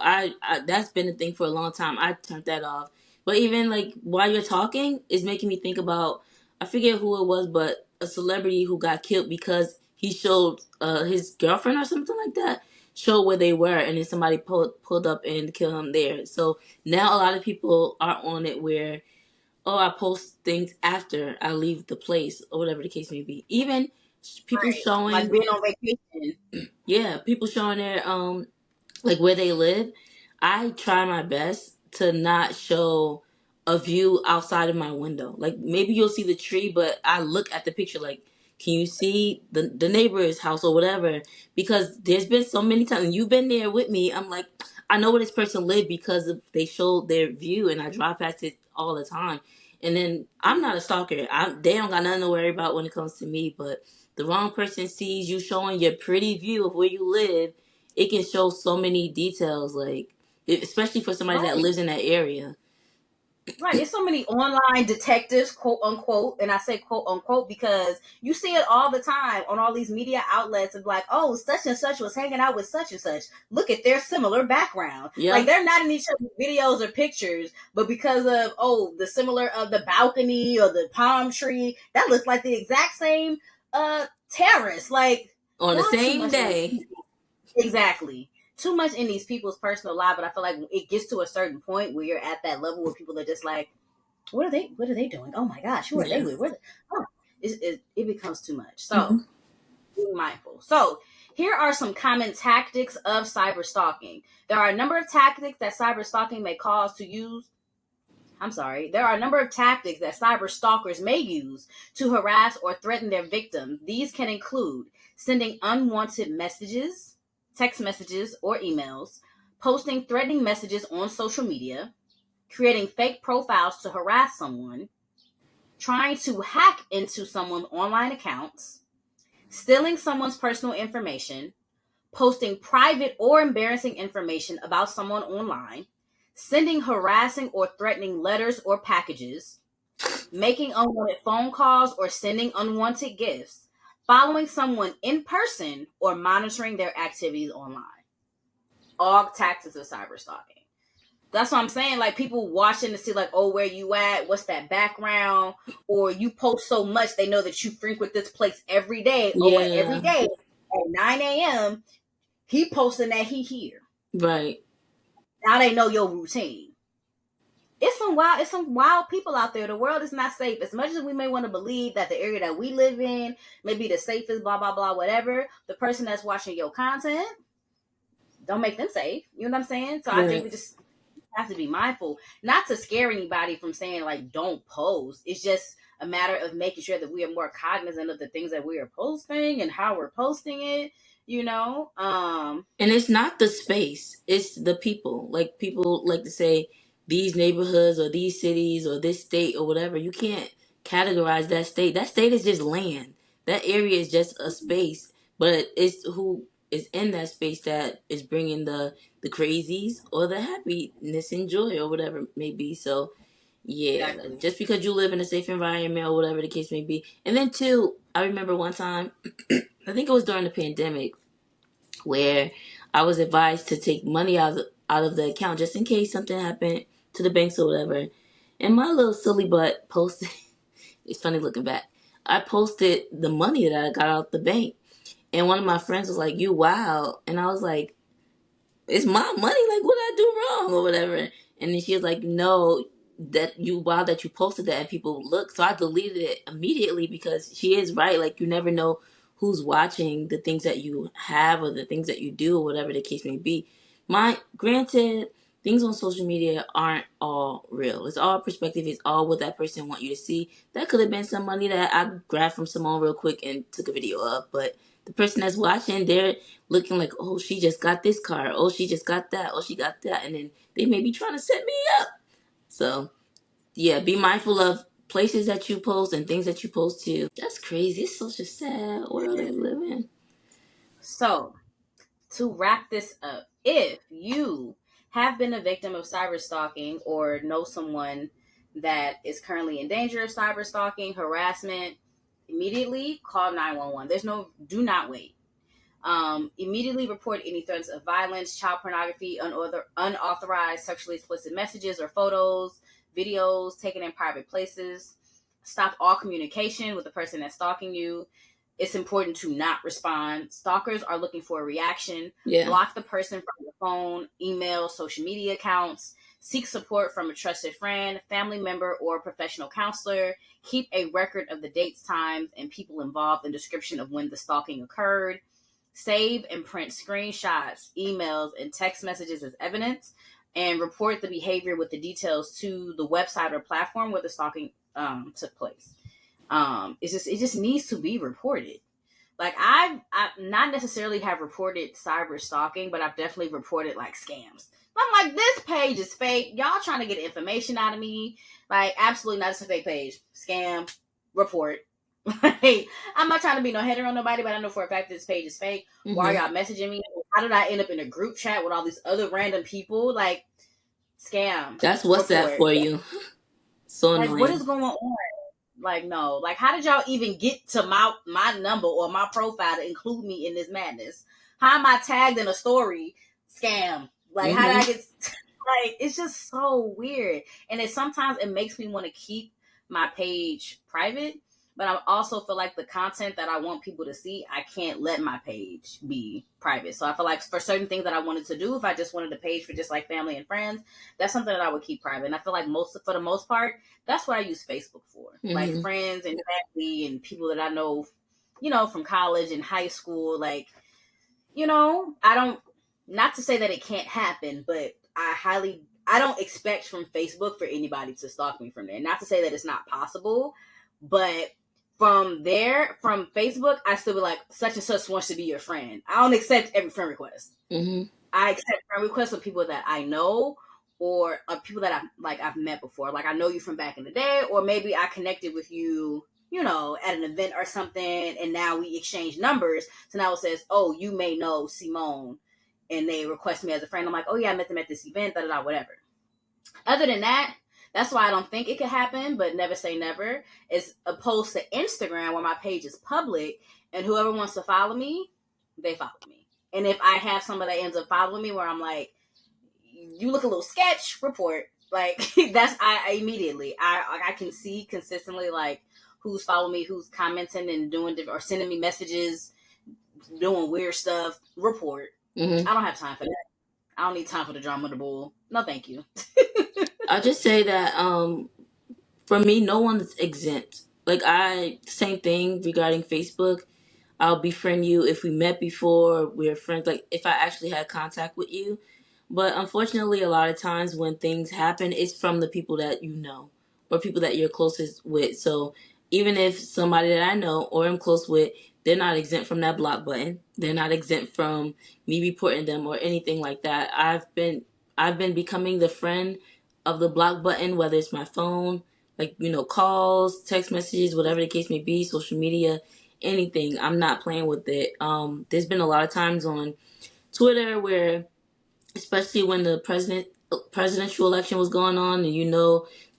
That's been a thing for a long time. I turned that off. But even like while you're talking, is making me think about I forget who it was, but a celebrity who got killed because he showed his girlfriend or something like that showed where they were, and then somebody pulled up and killed him there. So now a lot of people are on it where I post things after I leave the place or whatever the case may be. Even people like showing being on vacation. people showing their like where they live. I try my best to not show a view outside of my window. Like maybe you'll see the tree, but I look at the picture like, can you see the neighbor's house or whatever? Because there's been so many times and you've been there with me. I'm like, I know where this person lived because they showed their view, and I drive past it all the time. And then I'm not a stalker. They don't got nothing to worry about when it comes to me. But the wrong person sees you showing your pretty view of where you live, it can show so many details, like especially for somebody that Right. lives in that area. Right, it's so many online detectives, quote unquote, and I say quote unquote because you see it all the time on all these media outlets of like, oh, such and such was hanging out with such and such. Look at their similar background. Like Yep. they're not in each other's videos or pictures, but because of the similar of the balcony or the palm tree, that looks like the exact same terrace. Like On the y'all too same much in day. exactly. Too much in these people's personal life, but I feel like it gets to a certain point where you're at that level where people are just like, what are they doing? Oh my gosh, who are they Yeah. with? Oh, it becomes too much. So Hmm. be mindful. So here are some common tactics of cyber stalking. There are a number of tactics that cyber stalking may cause to use. I'm sorry. There are a number of tactics that cyber stalkers may use to harass or threaten their victims. These can include sending unwanted messages, text messages, or emails, posting threatening messages on social media, creating fake profiles to harass someone, trying to hack into someone's online accounts, stealing someone's personal information, posting private or embarrassing information about someone online, sending harassing or threatening letters or packages, making unwanted phone calls or sending unwanted gifts, following someone in person, or monitoring their activities online. All tactics of cyber stalking. That's what I'm saying. Like people watching to see, like, oh, where you at? What's that background? Or you post so much, they know that you frequent this place every day. Oh, well, every Yeah. day at 9 a.m., he posting that he here. Right. Now they know your routine. It's some wild people out there. The world is not safe. As much as we may want to believe that the area that we live in may be the safest, blah blah blah, whatever. The person that's watching your content don't make them safe. You know what I'm saying? So I think Right. we just have to be mindful, not to scare anybody from saying like don't post. It's just a matter of making sure that we are more cognizant of the things that we are posting and how we're posting it. You know, And it's not the space, it's the people. Like people like to say these neighborhoods or these cities or this state or whatever. You can't categorize that state. That state is just land. That area is just a space, but it's who is in that space that is bringing the crazies or the happiness and joy or whatever it may be. So yeah, exactly. just because you live in a safe environment or whatever the case may be. And then too, I remember one time, I think it was during the pandemic, where I was advised to take money out of the account just in case something happened to the banks or whatever. And my little silly butt posted. It's funny looking back. I posted the money that I got out the bank, and one of my friends was like, "You wow," and I was like, it's my money. Like, what did I do wrong or whatever? And then she was like, no, that you, wow, that you posted that and people look. So I deleted it immediately because she is right. Like, you never know who's watching the things that you have or the things that you do or whatever the case may be. Granted, things on social media aren't all real. It's all perspective. It's all what that person want you to see. That could have been some money that I grabbed from someone real quick and took a video of, but the person that's watching, they're looking like, oh, she just got this car. Oh, she just got that. Oh, she got that. And then they may be trying to set me up. So, yeah, be mindful of places that you post and things that you post to. That's crazy. It's such a sad world that we live in. So to wrap this up, if you have been a victim of cyber stalking or know someone that is currently in danger of cyber stalking, harassment, immediately call 911. There's no, do not wait. Immediately report any threats of violence, child pornography, unauthorized sexually explicit messages or photos, videos taken in private places. Stop all communication with the person that's stalking you. It's important to not respond. Stalkers are looking for a reaction. Yeah. Block the person from your phone, email, social media accounts. Seek support from a trusted friend, family member, or professional counselor. Keep a record of the dates, times, and people involved and description of when the stalking occurred. Save and print screenshots, emails, and text messages as evidence, and report the behavior with the details to the website or platform where the stalking took place. It just needs to be reported. Like I not necessarily have reported cyber stalking, but I've definitely reported like scams. I'm like, this page is fake. Y'all trying to get information out of me? Like, absolutely not. It's a fake page. Scam. Report. Like, I'm not trying to be no hater on nobody, but I know for a fact that this page is fake. Why are Hmm. y'all messaging me? How did I end up in a group chat with all these other random people? Like, scam. That's WhatsApp Report. for you. So Like, what is annoying. going on? Like, no. Like, how did y'all even get to my number or my profile to include me in this madness? How am I tagged in a story scam? Like, how did I Hmm. get? Like, it's just so weird, and sometimes it makes me want to keep my page private. But I also feel like the content that I want people to see, I can't let my page be private. So I feel like for certain things that I wanted to do, if I just wanted a page for just like family and friends, that's something that I would keep private. And I feel like for the most part, that's what I use Facebook for. Like Hmm. friends and family and people that I know, from college and high school. Like, I don't, not to say that it can't happen, but I don't expect from Facebook for anybody to stalk me from there. Not to say that it's not possible, but from Facebook, I still be like, such and such wants to be your friend. I don't accept every friend request. Hmm. I accept friend requests of people that I know or of people that I've met before. Like I know you from back in the day, or maybe I connected with you, at an event or something, and now we exchange numbers. So now it says, "Oh, you may know Simone," and they request me as a friend. I'm like, "Oh yeah, I met them at this event, da da da, whatever." Other than that, that's why I don't think it could happen, but never say never. As opposed to Instagram, where my page is public, and whoever wants to follow me, they follow me. And if I have somebody that ends up following me, where I'm like, you look a little sketch, report. Like that's I immediately I can see consistently like who's following me, who's commenting and doing or sending me messages, doing weird stuff. Report. Hmm. I don't have time for that. I don't need time for the drama of the bull. No, thank you. I'll just say that for me, no one's exempt. Like same thing regarding Facebook. I'll befriend you if we met before, we're friends. Like if I actually had contact with you. But unfortunately, a lot of times when things happen, it's from the people that you know or people that you're closest with. So even if somebody that I know or am close with, they're not exempt from that block button. They're not exempt from me reporting them or anything like that. I've been becoming the friend of the block button, whether it's my phone, like calls, text messages, whatever the case may be, social media, anything. I'm not playing with it. There's been a lot of times on Twitter where, especially when the presidential election was going on, and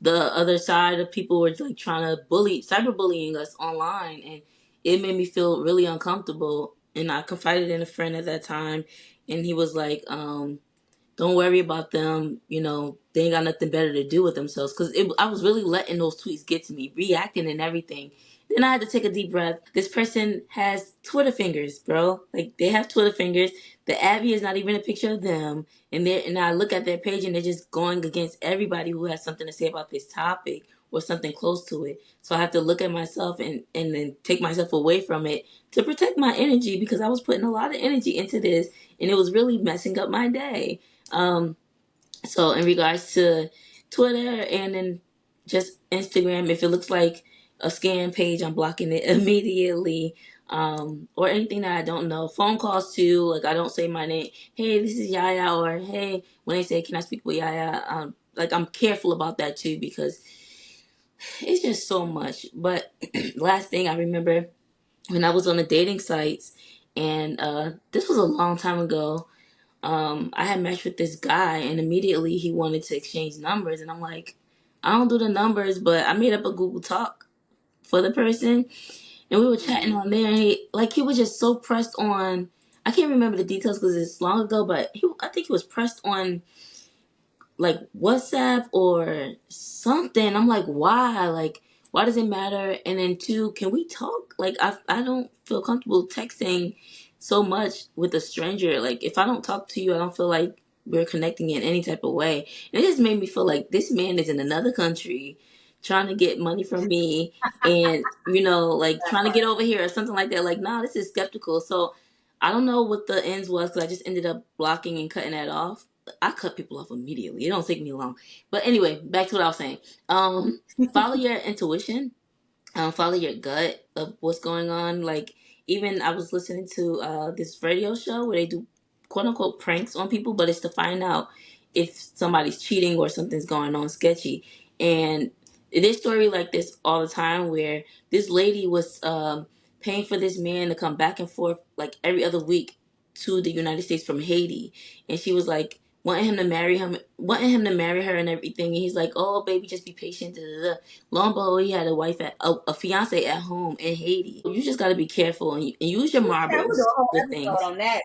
the other side of people were like trying to cyberbullying us online, and it made me feel really uncomfortable. And I confided in a friend at that time, and he was like, don't worry about them. They ain't got nothing better to do with themselves. Because I was really letting those tweets get to me, reacting and everything. Then I had to take a deep breath. This person has Twitter fingers, bro. Like, they have Twitter fingers. The Abby is not even a picture of them. And I look at their page and they're just going against everybody who has something to say about this topic or something close to it. So I have to look at myself and then take myself away from it to protect my energy, because I was putting a lot of energy into this and it was really messing up my day. Um, so in regards to Twitter and then just Instagram, if it looks like a scam page, I'm blocking it immediately. Or anything that I don't know. Phone calls too, like I don't say my name. Hey, this is Yaya, or hey, when they say, can I speak with Yaya? Like I'm careful about that too, because it's just so much. But last thing I remember, when I was on the dating sites, and this was a long time ago, I had matched with this guy, and immediately he wanted to exchange numbers, and I'm like, I don't do the numbers, but I made up a Google Talk for the person, and we were chatting Mm-hmm. on there, and he was just so pressed on. I can't remember the details because it's long ago, but I think he was pressed on like WhatsApp or something. I'm like, why? Like, why does it matter? And then two, can we talk? Like, I don't feel comfortable texting so much with a stranger. Like, if I don't talk to you, I don't feel like we're connecting in any type of way. And it just made me feel like this man is in another country trying to get money from me, and like That trying to get part. over here or something like that. Like, nah, this is skeptical. So I don't know what the ends was, because I just ended up blocking and cutting that off. I cut people off immediately. It don't take me long. But anyway, back to what I was saying. Follow your intuition. Follow your gut of what's going on. Like, even I was listening to this radio show where they do quote unquote pranks on people, but it's to find out if somebody's cheating or something's going on sketchy. And there's story like this all the time where this lady was paying for this man to come back and forth like every other week to the United States from Haiti, and she was like wanting him to marry her and everything. And he's like, "Oh, baby, just be patient." Da, da, da. Lo and behold, he had a fiance at home in Haiti. You just got to be careful and use your Yeah, we'll do a marbles whole with episode things. on that.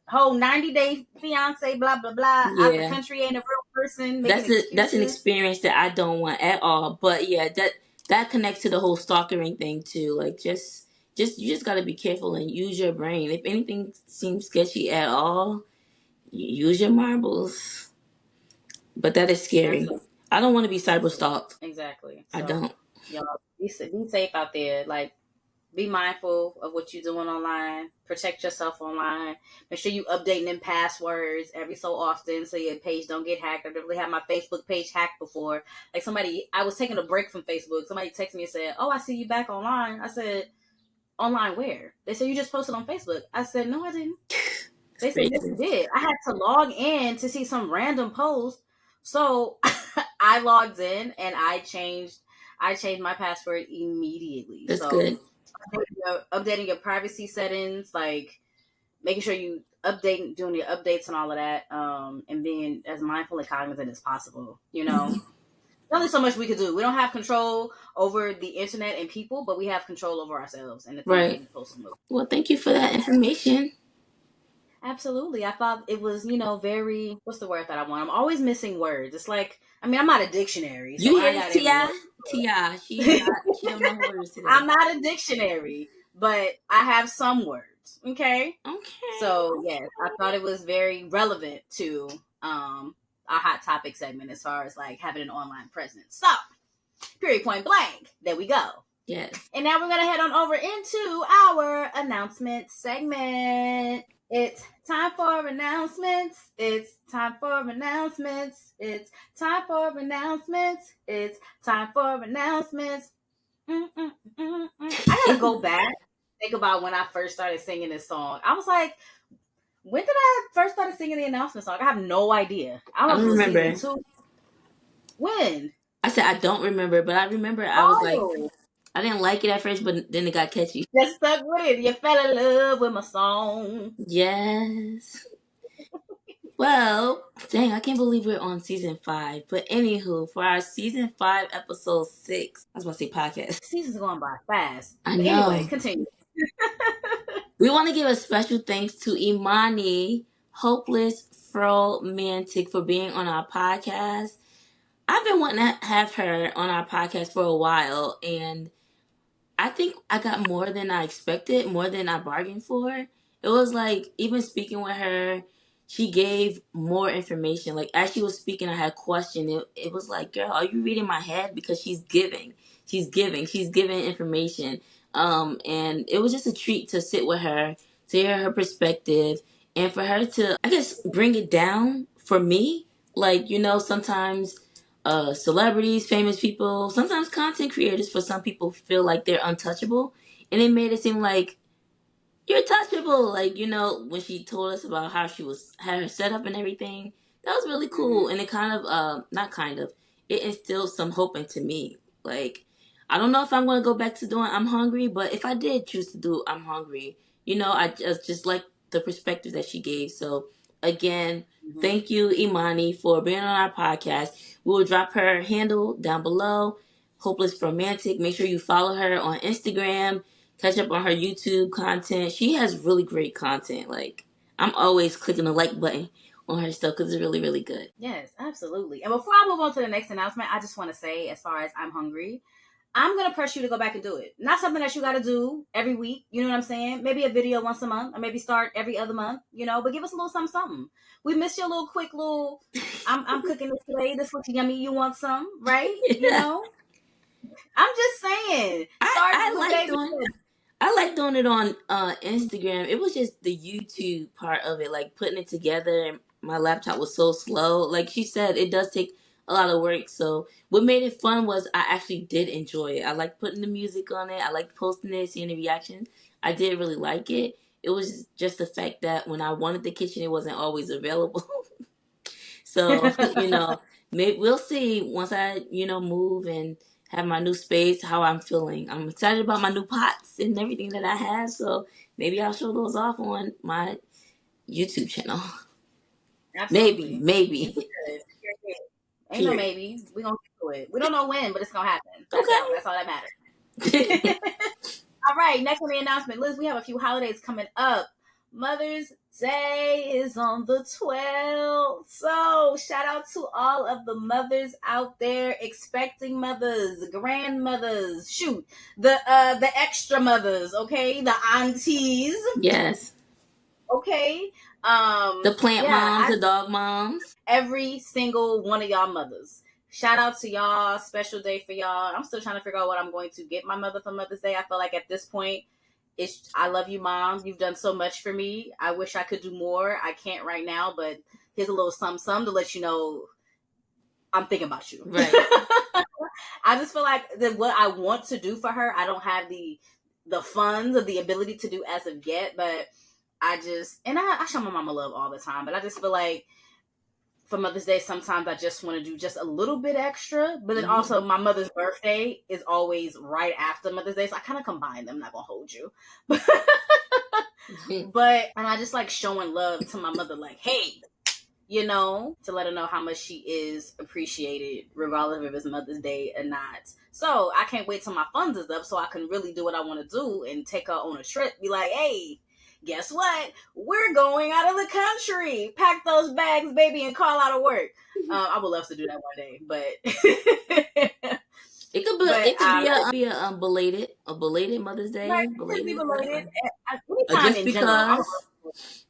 Whole 90-day fiance, blah blah blah. Out the Yeah, country, ain't a real person, making that's an excuses. experience that I don't want at all. But yeah, that connects to the whole stalkering thing too. Like just you just got to be careful and use your brain. If anything seems sketchy at all, use your marbles. But that is scary. Absolutely, I don't want to be cyber absolutely, stalked. exactly. I So, don't. y'all be safe out there. Like, be mindful of what you're doing online. Protect yourself online. Make sure you updating them passwords every so often so your page don't get hacked. I really had my Facebook page hacked before. Like I was taking a break from Facebook. Somebody texted me and said, "Oh, I see you back online." I said, "Online where?" They said, "You just posted on Facebook." I said, "No, I didn't." It's They said, "Yes, crazy. you did." I had to log in to see some random post. So I logged in and I changed my password immediately. That's So good. updating your privacy settings, like making sure you doing your updates and all of that, and being as mindful and cognizant as possible. Mhm. There's only so much we could do. We don't have control over the internet and people, but we have control over ourselves and the things that Right. we post on those. Well, thank you for that information. Absolutely. I thought it was, very, what's the word that I want? I'm always missing words. It's like, I mean, I'm not a dictionary, You so I hear ain't this, got every word. Ti? She don't know her words today. I'm not a dictionary, but I have some words. Okay. Okay. So, yes, I thought it was very relevant to our hot topic segment as far as like having an online presence. So, period, point blank. There we go. Yes. And now we're going to head on over into our announcement segment. It's time for announcements. It's time for announcements. It's time for announcements. It's time for announcements. I gotta go back, think about when I first started singing this song. I was like, when did I first started singing the announcement song? I have no idea. I don't I know if don't it was season remember. 2. When? I said I don't remember, but I remember I was like, Oh, I didn't like it at first, but then it got catchy. just stuck with it. You fell in love with my song. Yes. Well, dang, I can't believe we're on season 5. But anywho, for our season 5, episode 6, I was about to say podcast. Season's going by fast. I But anyway, know. continue. We want to give a special thanks to Imani, Hopeless Romantic, for being on our podcast. I've been wanting to have her on our podcast for a while, and I think I got more than I expected, more than I bargained for. It was like, even speaking with her, she gave more information. Like, as she was speaking, I had a question. It was like, girl, are you reading my head? Because she's giving. She's giving information. And it was just a treat to sit with her, to hear her perspective, and for her to, I guess, bring it down for me. Like, sometimes celebrities, famous people, sometimes content creators, for some people feel like they're untouchable. And it made it seem like you're touchable. Like, when she told us about how she had her setup and everything, that was really cool. Mm-hmm. And it kind of, not kind of, it instilled some hope into me. Like, I don't know if I'm going to go back to doing I'm Hungry, but if I did choose to do I'm Hungry, I just like the perspective that she gave. So, again, Mm-hmm. thank you, Imani, for being on our podcast. We will drop her handle down below, Hopeless Romantic. Make sure you follow her on Instagram. Catch up on her YouTube content. She has really great content. Like, I'm always clicking the like button on her stuff because it's really, really good. Yes, absolutely. And before I move on to the next announcement, I just want to say, as far as I'm hungry, I'm gonna press you to go back and do it. Not something that you got to do every week. You know what I'm saying? Maybe a video once a month, or maybe start every other month. But give us a little something, something. We missed your little quick little. I'm cooking this today. This looks yummy. You want some, right? Yeah. I'm just saying. Start I with like baby doing steps. I like doing it on Instagram. It was just the YouTube part of it, like putting it together. And my laptop was so slow. Like she said, it does take a lot of work. So what made it fun was I actually did enjoy it. I liked putting the music on it. I liked posting it, seeing the reactions. I did really like it. It was just the fact that when I wanted the kitchen, it wasn't always available. So, maybe we'll see once I, move and have my new space how I'm feeling. I'm excited about my new pots and everything that I have. So maybe I'll show those off on my YouTube channel. Absolutely. Maybe. Ain't no Period. maybe. We gonna get to it. We don't know when, but it's gonna happen. That's all. Okay. That's all that matters. All right, next on the announcement, Liz, we have a few holidays coming up. Mother's Day is on the 12th. So, shout out to all of the mothers out there, expecting mothers, grandmothers, shoot, the extra mothers, okay? The aunties, Yes. okay? The plant Yeah, moms, the dog moms. every single one of y'all mothers. Shout out to y'all. Special day for y'all. I'm still trying to figure out what I'm going to get my mother for Mother's Day. I feel like at this point, I love you, Mom. You've done so much for me. I wish I could do more. I can't right now, but here's a little something to let you know I'm thinking about you. Right. I just feel like that what I want to do for her, I don't have the funds or the ability to do as of yet, but I show my mama love all the time, but I just feel like for Mother's Day, sometimes I just want to do just a little bit extra. But then also, my mother's birthday is always right after Mother's Day, so I kind of combine them. I'm not gonna hold you, but and I just like showing love to my mother, like, hey, to let her know how much she is appreciated, regardless if it's Mother's Day or not. So I can't wait till my funds is up so I can really do what I want to do and take her on a trip. Be like, hey, guess what? We're going out of the country. Pack those bags, baby, and call out of work. I would love to do that one day, but It could be a belated Mother's Day. right, Belated be Mother's related. Day. Anytime Just in general, I would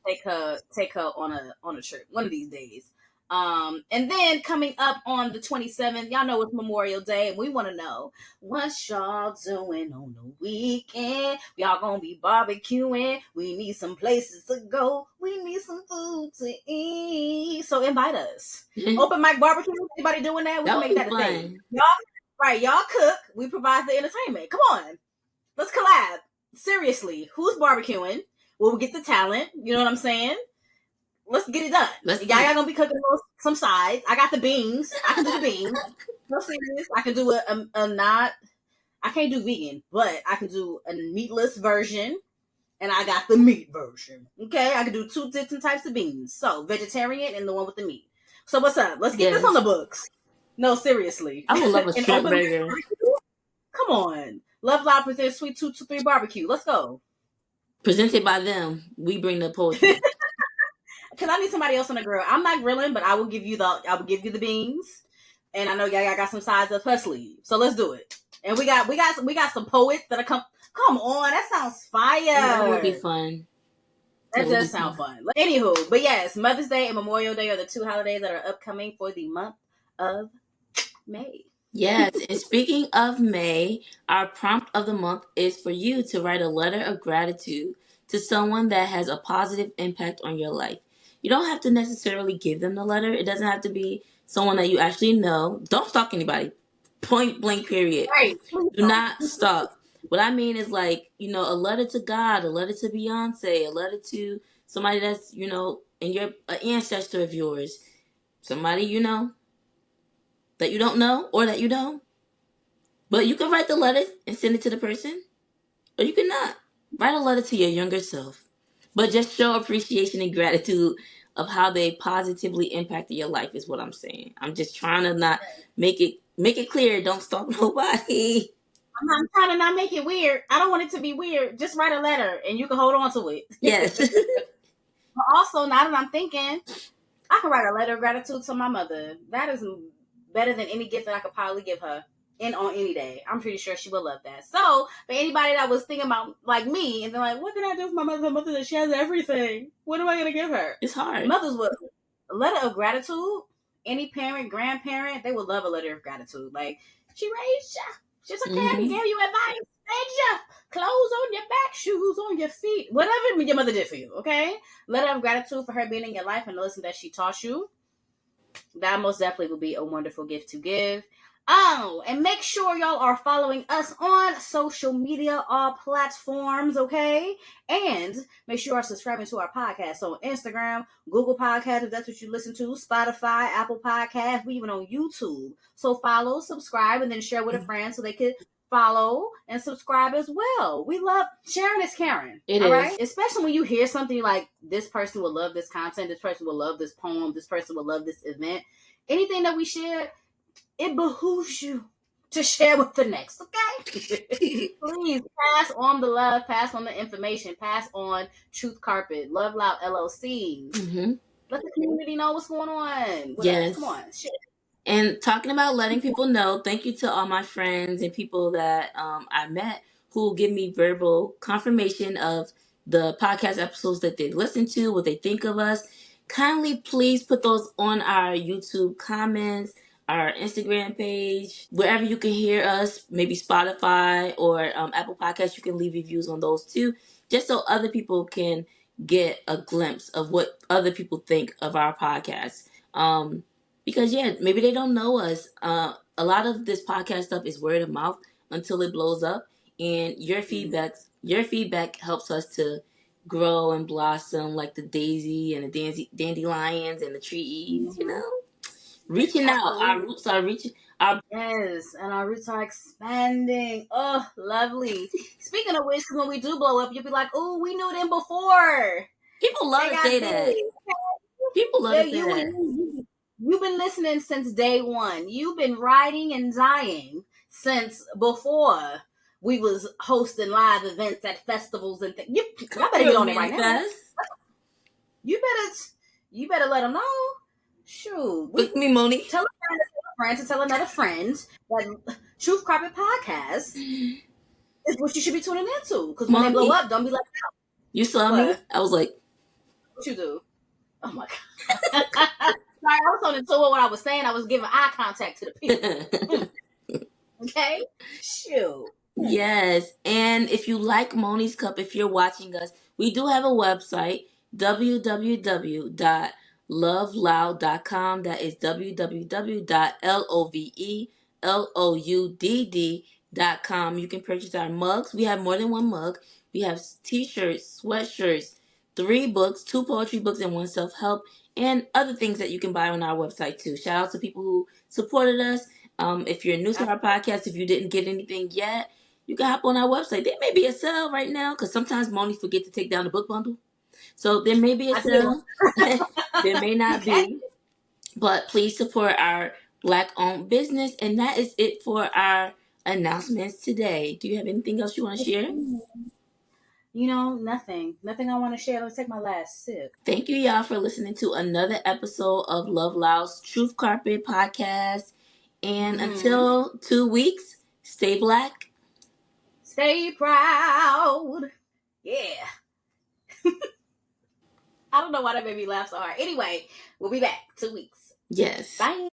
because. love to take her on a trip one of these days. And then coming up on the 27th, y'all know it's Memorial Day, and we want to know what y'all doing on the weekend. Y'all gonna be barbecuing. We need some places to go. We need some food to eat. So invite us. Open mic barbecue. Anybody doing that? We That can would make be that a thing. fun. Y'all cook. We provide the entertainment. Come on, let's collab. Seriously, who's barbecuing? We'll get the talent. You know what I'm saying? Let's get it done. Y'all gonna be cooking some sides. I got the beans. I can do the beans. No serious. I can do a not. I can't do vegan, but I can do a meatless version, and I got the meat version. Okay, I can do two different types of beans. So vegetarian and the one with the meat. So what's up? Let's get this on the books. No, seriously. I would love a An shrimp open burger. Come on. LoveLoudd presents Sweet 223 Barbecue. Let's go. Presented by them. We bring the poetry. Because I need somebody else on the grill. I'm not grilling, but I will give you the beans. And I know y'all got some sides up her sleeve. So let's do it. And we got some poets that are come on, that sounds fire. That would be fun. That does sound fun. Anywho, but yes, Mother's Day and Memorial Day are the two holidays that are upcoming for the month of May. Yes, and speaking of May, our prompt of the month is for you to write a letter of gratitude to someone that has a positive impact on your life. You don't have to necessarily give them the letter. It doesn't have to be someone that you actually know. Don't stalk anybody. Point blank, period. Right. Do not stalk. What I mean is like, a letter to God, a letter to Beyonce, a letter to somebody that's, and you're an ancestor of yours. Somebody that you don't know or that you know. But you can write the letter and send it to the person, or you cannot. Write a letter to your younger self. But just show appreciation and gratitude of how they positively impacted your life is what I'm saying. I'm just trying to not make it clear. Don't stalk nobody. I'm trying to not make it weird. I don't want it to be weird. Just write a letter and you can hold on to it. Yes. But also, now that I'm thinking, I can write a letter of gratitude to my mother. That is better than any gift that I could probably give her on any day. I'm pretty sure she will love that. So, for anybody that was thinking about like me and they're like, what can I do for my mother? My mother that she has everything. What am I gonna give her? It's hard. Mothers would a letter of gratitude. Any parent, grandparent, they would love a letter of gratitude. Like, she raised you. She took care of you, gave you advice, fed you, clothes on your back, shoes on your feet, whatever your mother did for you, okay? Letter of gratitude for her being in your life and the lesson that she taught you. That most definitely would be a wonderful gift to give. Oh, and make sure y'all are following us on social media, all platforms, okay? And make sure you are subscribing to our podcast on Instagram, Google Podcasts, if that's what you listen to, Spotify, Apple Podcasts, we even on YouTube. So follow, subscribe, and then share with a friend so they could follow, and subscribe as well. We love sharing is caring. It all is. right? Especially when you hear something like this person will love this content, this person will love this poem, this person will love this event. Anything that we share, it behooves you to share with the next, okay? Please pass on the love, pass on the information, pass on Truth Carpet, Love Loud LLC. Mm-hmm. Let the community know what's going on with us. Yes. Come on, share. And talking about letting people know, thank you to all my friends and people that I met who give me verbal confirmation of the podcast episodes that they listen to, what they think of us. Kindly please put those on our YouTube comments, our Instagram page, wherever you can hear us, maybe Spotify or Apple Podcasts. You can leave reviews on those too, just so other people can get a glimpse of what other people think of our podcast. Because yeah, maybe they don't know us. A lot of this podcast stuff is word of mouth until it blows up, and your feedback helps us to grow and blossom like the daisy and the dandelions and the trees. Reaching out. Our Absolutely. roots are reaching. Yes, and our roots are expanding. Oh, lovely. Speaking of which, when we do blow up, you'll be like, "Oh, we knew them before. People love They to got say big." that. People love Yeah, to say that. you've been listening since day one. You've been riding and dying since before we was hosting live events at festivals and things. Come I better get through, on it right now. manifest. You better let them know. Shoot, Look at me, Monie. tell a friend to tell another friend that Truth Carpet Podcast is what you should be tuning into. Because when they blow Monie, up, don't be like, you saw me. what? I was like, What you do? Oh my god. Sorry, I was on the tour. What I was saying, I was giving eye contact to the people. Okay? Shoot. yes. And if you like Moni's Cup, if you're watching us, we do have a website, www.loveloud.com. That is www.loveloudd.com. You can purchase our mugs. We have more than one mug. We have t-shirts, sweatshirts, 3 books, 2 poetry books, and 1 self-help, and other things that you can buy on our website too. Shout out to people who supported us. If you're new to our podcast, if you didn't get anything yet, you can hop on our website. There may be a sale right now because sometimes Moni forget to take down the book bundle. So there may be a I do. sale. There may not Okay. be. But please support our Black owned business. And that is it for our announcements today. Do you have anything else you want to share? Nothing. Nothing I want to share. Let me take my last sip. Thank you, y'all, for listening to another episode of Love Loud's Truth Carpet podcast. And until 2 weeks, stay black. Stay proud. Yeah. I don't know why that made me laugh so hard. Anyway, we'll be back 2 weeks. Yes. Bye.